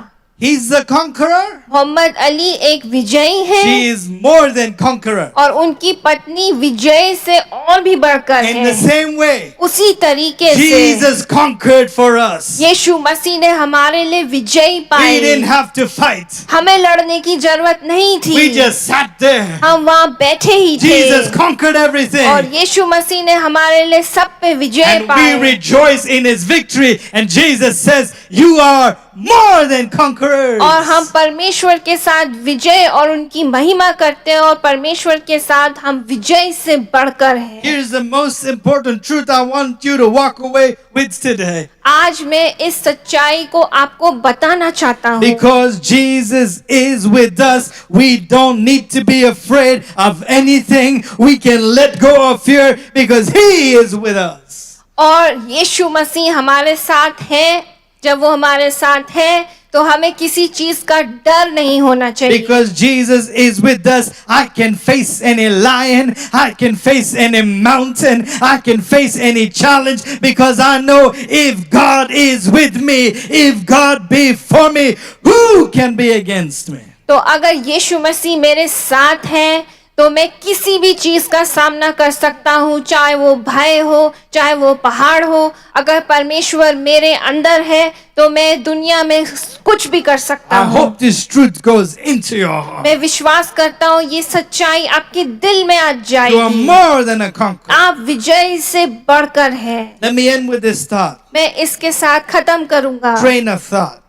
He's the conqueror. Mohammad Ali एक विजयी है She is more than conqueror. और उनकी पत्नी विजय से और भी बढ़कर In the है। same way, उसी तरीके से Jesus conquered for us. यीशु मसीह ने हमारे लिए विजयी We pi. didn't have to fight. हमें लड़ने की जरूरत नहीं थी, We just sat there. हम वहाँ बैठे ही थे Jesus conquered और everything. यीशु मसीह ने हमारे लिए सब पे विजय And we pi. rejoice in his victory. And Jesus says, you are more than conquerors. और हम परमेश्वर के साथ विजय और उनकी महिमा करते हैं और परमेश्वर के साथ हम विजय से बढ़कर हैं। Here's the most important truth I want you to walk away with today. आज मैं इस सच्चाई को आपको बताना चाहता हूँ। Because Jesus is with us, we don't need to be afraid of anything. We can let go of fear because He is with us. और यीशु मसीह हमारे साथ है। जब वो हमारे साथ है तो हमें किसी चीज का डर नहीं होना चाहिए। Because Jesus is with us, I can face any lion, I can face any mountain, I can face any challenge because I know if God is with me, if God be for me, who can be against me? तो अगर यीशु मसीह मेरे साथ है तो मैं किसी भी चीज का सामना कर सकता हूँ, चाहे वो भय हो, चाहे वो पहाड़ हो। अगर परमेश्वर मेरे अंदर है तो मैं दुनिया में कुछ भी कर सकता I हूँ। hope this truth goes into your heart. मैं विश्वास करता हूँ ये सच्चाई आपके दिल में आ You are जाएगी। more than a conqueror. आप विजय से बढ़कर हैं। Let me end with this thought. मैं इसके साथ खत्म करूंगा Train of thought.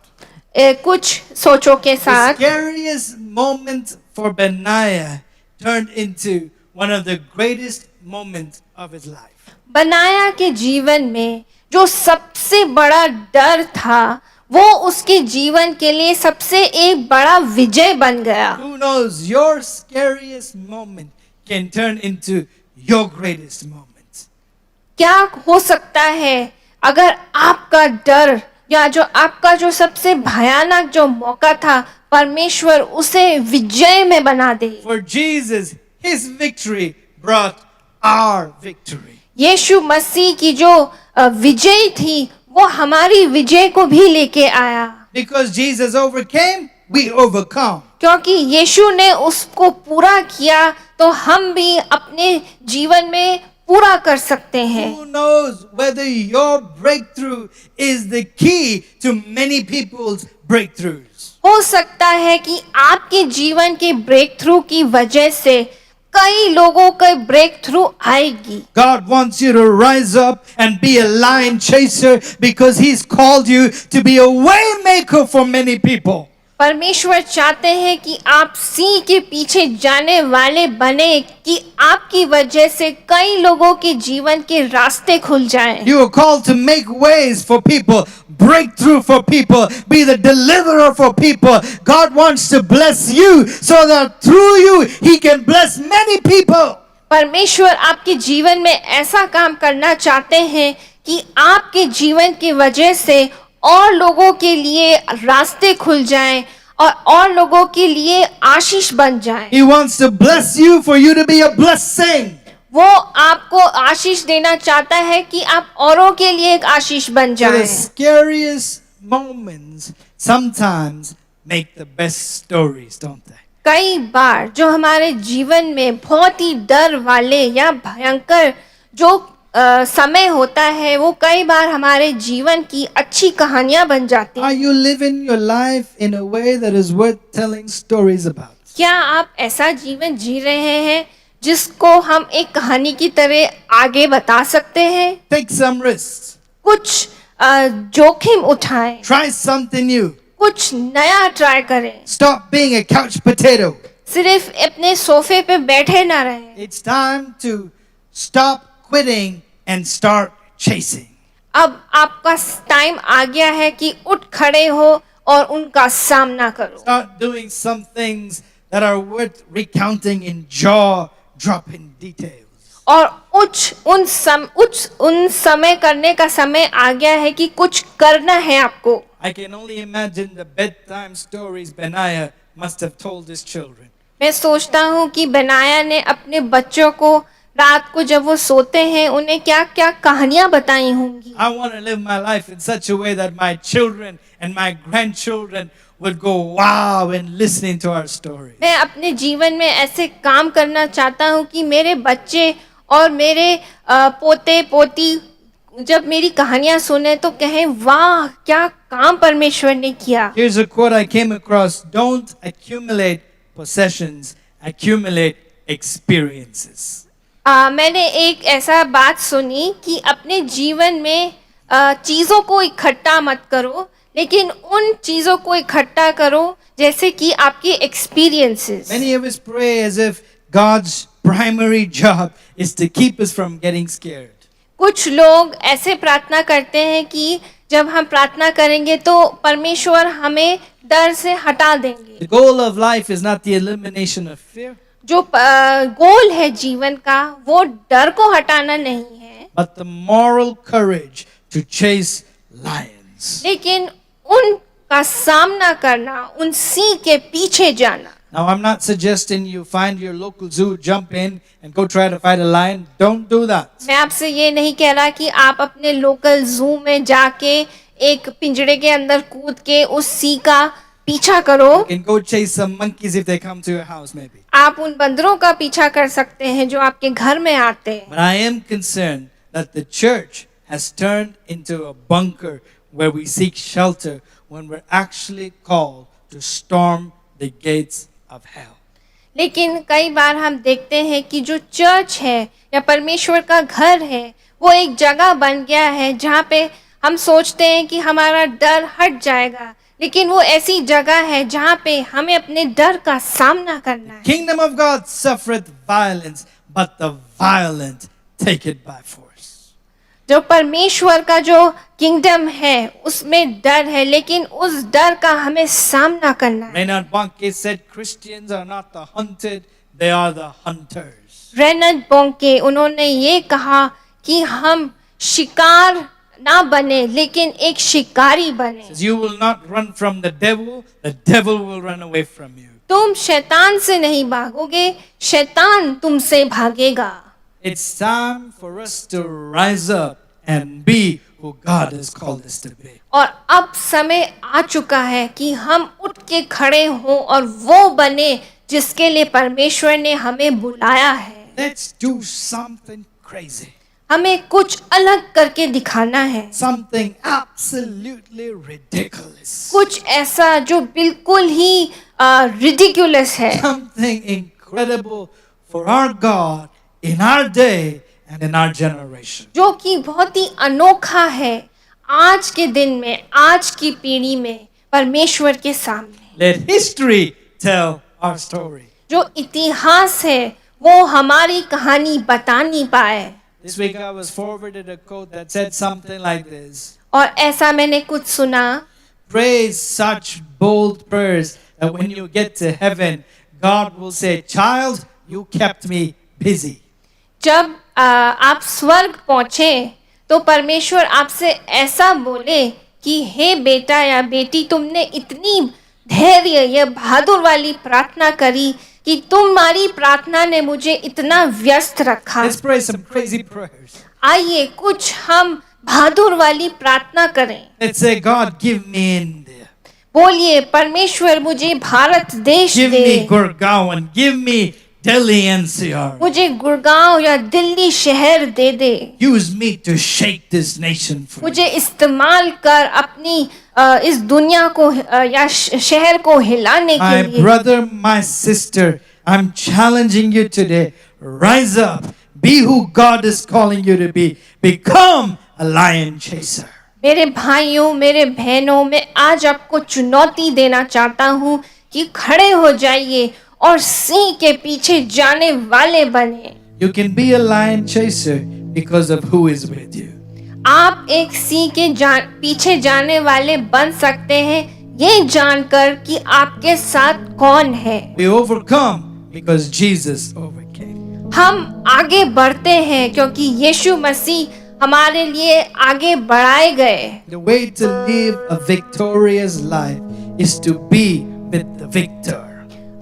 कुछ सोचों के The साथ। scariest moment for Benaiah turned into one of the greatest moments of his life. बनाया के जीवन में जो सबसे बड़ा डर था वो उसके जीवन के लिए सबसे एक बड़ा विजय बन गया। Who knows, your scariest moment can turn into your greatest moment. क्या हो सकता है अगर आपका डर या जो आपका जो सबसे भयानक जो मौका था परमेश्वर उसे विजय में बना दे। For Jesus, his victory brought our victory. यीशु मसीह की जो विजय थी वो हमारी विजय को भी लेके आया। Because Jesus overcame, we overcome. क्योंकि यीशु ने उसको पूरा किया तो हम भी अपने जीवन में पूरा कर सकते हैं। Who knows whether your breakthrough is the key to many people's breakthroughs? हो सकता है कि आपके जीवन के ब्रेक थ्रू की वजह से कई लोगों के ब्रेक थ्रू आएगी। God wants you to rise up and be a lion chaser because He's called you to be a way maker for many people. परमेश्वर चाहते हैं कि आप सिंह के पीछे जाने वाले बने, कि आपकी वजह से कई लोगों के जीवन के रास्ते खुल जाएं। You are called to make ways for people, breakthrough for people, be the deliverer for people. God wants to bless you so that through you He can bless many people. परमेश्वर आपके जीवन में ऐसा काम करना चाहते हैं कि आपके जीवन की वजह से और लोगों के लिए रास्ते खुल जाएं और लोगों के लिए आशीष बन जाएं। He wants to bless you for you to be a blessing. वो आपको आशीष देना चाहता है कि आप औरों के लिए एक आशीष बन So जाएं। the scariest moments sometimes make the best stories, don't they? कई बार जो हमारे जीवन में बहुत ही डर वाले या भयंकर जो समय होता है, वो कई बार हमारे जीवन की अच्छी कहानियां बन जाती Are हैं। you living your life in a way that is worth telling stories about? क्या आप ऐसा जीवन जी रहे हैं जिसको हम एक कहानी की तरह आगे बता सकते हैं? Take some risks. कुछ जोखिम उठाएं, Try something new. कुछ नया ट्राई करें। Stop being a couch potato. सिर्फ अपने सोफे पे बैठे ना रहें। It's time to stop quitting and start chasing. अब आपका टाइम आ गया है कि उठ खड़े हो और उनका सामना करो। Start doing some things that are worth recounting in jaw-dropping details. और उन समय करने का समय आ गया है कि कुछ करना है आपको। I can only imagine the bedtime stories Benaiah must have told his children. मैं सोचता हूँ कि बनाया ने अपने बच्चों को रात को जब वो सोते हैं उन्हें क्या क्या कहानियां बताई होंगी। I want to live my life in such a way that my children and my grandchildren would go wow in listening to our story. मैं अपने जीवन में ऐसे काम करना चाहता हूँ कि मेरे बच्चे और मेरे पोते पोती जब मेरी कहानियां सुने तो कहें वाह क्या काम परमेश्वर ने किया। Here's a quote I came across: "Don't accumulate possessions, accumulate experiences." मैंने एक ऐसा बात सुनी कि अपने जीवन में चीज़ों को इकट्ठा मत करो, लेकिन उन चीज़ों को इकट्ठा करो जैसे कि आपके experiences. Many of us pray as if God's primary job is to keep us from getting scared. कुछ लोग ऐसे प्रार्थना करते हैं कि जब हम प्रार्थना करेंगे तो परमेश्वर हमें डर से हटा देंगे। The goal of life is not the elimination of fear, जो गोल है जीवन का वो डर को हटाना नहीं है, but the moral courage to chase lions. लेकिन उनका सामना करना, उन सिंह के पीछे जाना। Now, I'm not suggesting you find your local zoo, jump in, and go try to fight a lion. Don't do that. मैं आपसे ये नहीं कह रहा कि आप अपने लोकल जू में जाके एक पिंजरे के अंदर कूद के उस सिंह का पीछा करो। You can go chase some monkeys if they come to your house, maybe. आप उन बंदरों का पीछा कर सकते हैं जो आपके घर में आते हैं। But I am concerned that the church has turned into a bunker where we seek shelter when we're actually called to storm the gates of hell. लेकिन कई बार हम देखते हैं कि जो चर्च है या परमेश्वर का घर है वो एक जगह बन गया है जहाँ पे हम सोचते हैं कि हमारा डर हट जाएगा, लेकिन वो ऐसी जगह है जहाँ पे हमें अपने डर का सामना करना है। Kingdom of God suffereth violence, but the violent take it by force. जो परमेश्वर का जो किंगडम है उसमें डर है, लेकिन उस डर का हमें सामना करना है। Reinhard Bonnke said Christians are not the hunted, they are the hunters. Reinhard Bonnke उन्होंने ये कहा कि हम शिकार ना बने लेकिन एक शिकारी बने। Says you will not run from the devil will run away from you. तुम शैतान से नहीं भागोगे, शैतान तुमसे भागेगा। It's time for us to rise up and be who God has called us to be. और अब समय आ चुका है कि हम उठ के खड़े हों और वो बने जिसके लिए परमेश्वर ने हमें बुलाया है। Let's do something crazy. हमें कुछ अलग करके दिखाना है, Something absolutely ridiculous. कुछ ऐसा जो बिल्कुल ही रिडिकुलस है, Something incredible for our God in our day and in our generation. जो कि बहुत ही अनोखा है आज के दिन में, आज की पीढ़ी में परमेश्वर के सामने। Let history tell our story. जो इतिहास है वो हमारी कहानी बता नहीं पाए। This week I was forwarded a quote that said something like this. और ऐसा मैंने कुछ सुना, Pray such bold prayers that when you get to heaven, God will say, "Child, you kept me busy." जब आप स्वर्ग पहुंचे तो परमेश्वर आपसे ऐसा बोले कि हे बेटा या बेटी, तुमने इतनी धैर्य या बहादुर वाली प्रार्थना करी कि तुम्हारी प्रार्थना ने मुझे इतना व्यस्त रखा। Let's pray some crazy prayers. आइए कुछ हम बहादुर वाली प्रार्थना करें। Let's say, "God, give me India. बोलिए, परमेश्वर मुझे भारत देश Give दे, me Gurgaon. Give me Delhi NCR. मुझे गुड़गांव या दिल्ली शहर दे दे, Use me to shake this nation for you." मुझे इस्तेमाल कर अपनी इस दुनिया को या शहर को हिलाने के My लिए। brother, my sister, I'm challenging you today. Rise up. Be who God is calling you to be. Become a lion chaser. मेरे भाइयों, मेरे बहनों, मैं आज आपको चुनौती देना चाहता हूँ कि खड़े हो जाइए और सिंह के पीछे जाने वाले बने। You can be a lion chaser because of who is with you. आप एक सिंह के पीछे जाने वाले बन सकते हैं ये जानकर कि आपके साथ कौन है। We overcome because Jesus overcame. हम आगे बढ़ते हैं क्योंकि यीशु मसीह हमारे लिए आगे बढ़ाए गए। The way to live a victorious life is to be with the victor.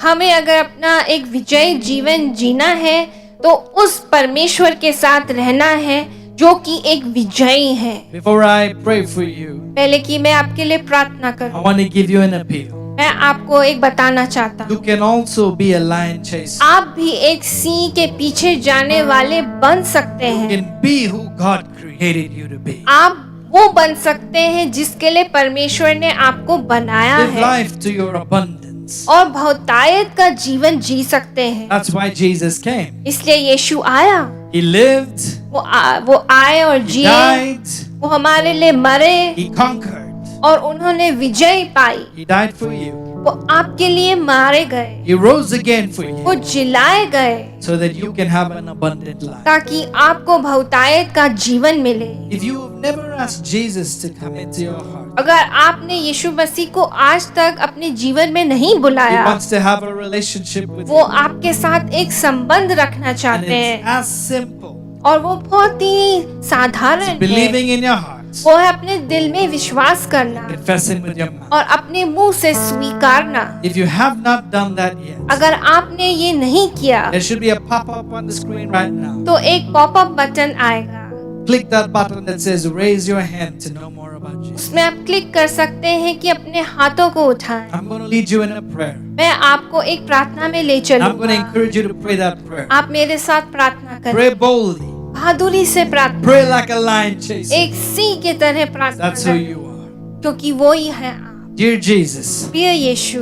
हमें अगर अपना एक विजयी जीवन जीना है तो उस परमेश्वर के साथ रहना है जो कि एक विजयी है। Before I pray for you, पहले कि मैं आपके लिए प्रार्थना I करूं, want to give you an appeal. मैं आपको एक बताना चाहता हूँ, You can also be a lion chaser. आप भी एक सिंह के पीछे जाने वाले बन सकते You हैं। can be who God created you to be. आप वो बन सकते हैं जिसके लिए परमेश्वर ने आपको बनाया Live है life to your abundance. और बहुतायत का जीवन जी सकते हैं। That's why Jesus came. इसलिए यीशु आया, He lived, वो आए और He जिए, died, वो हमारे लिए मरे He conquered. और उन्होंने विजय पाई। He died for you. वो आपके लिए मारे गए, He rose again for वो you जिलाए गए so that you can have an abundant life. ताकि आपको बहुतायत का जीवन मिले। If you have never asked Jesus to come into your heart, अगर आपने यीशु मसीह को आज तक अपने जीवन में नहीं He बुलाया, wants to have a relationship with वो you. आपके साथ एक संबंध रखना And चाहते it's हैं as simple और वो बहुत ही साधारण as है। believing in your heart, वो है अपने दिल में विश्वास करना confessing with your mouth. और अपने मुंह से स्वीकारना। If you have not done that yet, अगर आपने ये नहीं किया there should be a pop-up on the screen right now. तो एक पॉपअप बटन आएगा, Click that button that says raise your hand to know more about Jesus. उसमें आप क्लिक कर सकते हैं कि अपने हाथों को उठाएं। I'm going to lead you in a prayer. मैं आपको एक प्रार्थना में ले I'm going to चलूंगा, encourage you to pray that prayer. आप मेरे साथ प्रार्थना करें, Pray boldly. बहादुरी से प्रार्थना, Pray like a lion chaser. एक सिंह की तरह प्रार्थना That's who करें you are. क्योंकि वो ही है आप। Dear Jesus, प्रिय यीशु,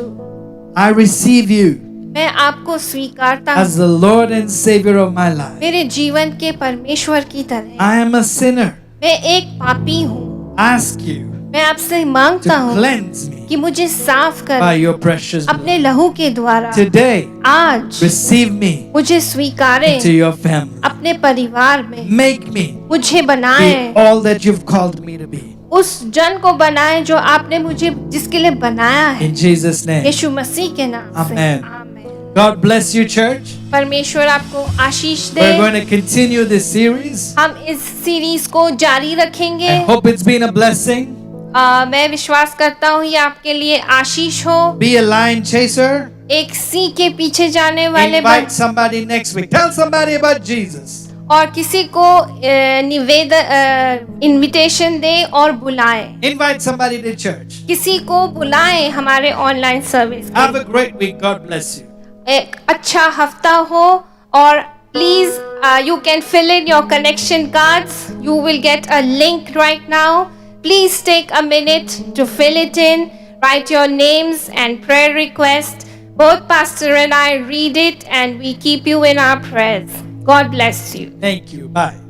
I receive you मैं आपको स्वीकारता as हूँ the Lord and Savior of my life. मेरे जीवन के परमेश्वर की तरह। I am a sinner. मैं एक पापी हूँ, Ask you मैं आपसे मांगता to हूँ cleanse me कि मुझे साफ by कर your precious blood. अपने लहू के द्वारा। Today, आज receive me मुझे स्वीकारें into your family. अपने परिवार में, Make me मुझे be बनाएं, all that you've called me to be. उस जन को बनाएं जो आपने मुझे जिसके लिए बनाया है, In Jesus' name. यीशु मसीह के नाम से। Amen. आमीन। God bless you, church. परमेश्वर आपको आशीष We're they. going to continue this series. हम इस सीरीज को जारी रखेंगे। I hope it's been a blessing. मैं विश्वास करता हूँ ये आपके लिए आशीष हो। Be a lion chaser. एक सिंह के पीछे जाने वाले Invite somebody next week. Tell somebody about Jesus. और किसी को इनविटेशन दे और बुलाए, Invite somebody to church. किसी को बुलाएं हमारे ऑनलाइन सर्विस Have के। a great week. God bless you. एक अच्छा हफ्ता हो और please you can fill in your connection cards. You will get a link right now. Please take a minute to fill it in. Write your names and prayer requests. Both Pastor and I read it and we keep you in our prayers. God bless you. Thank you. Bye.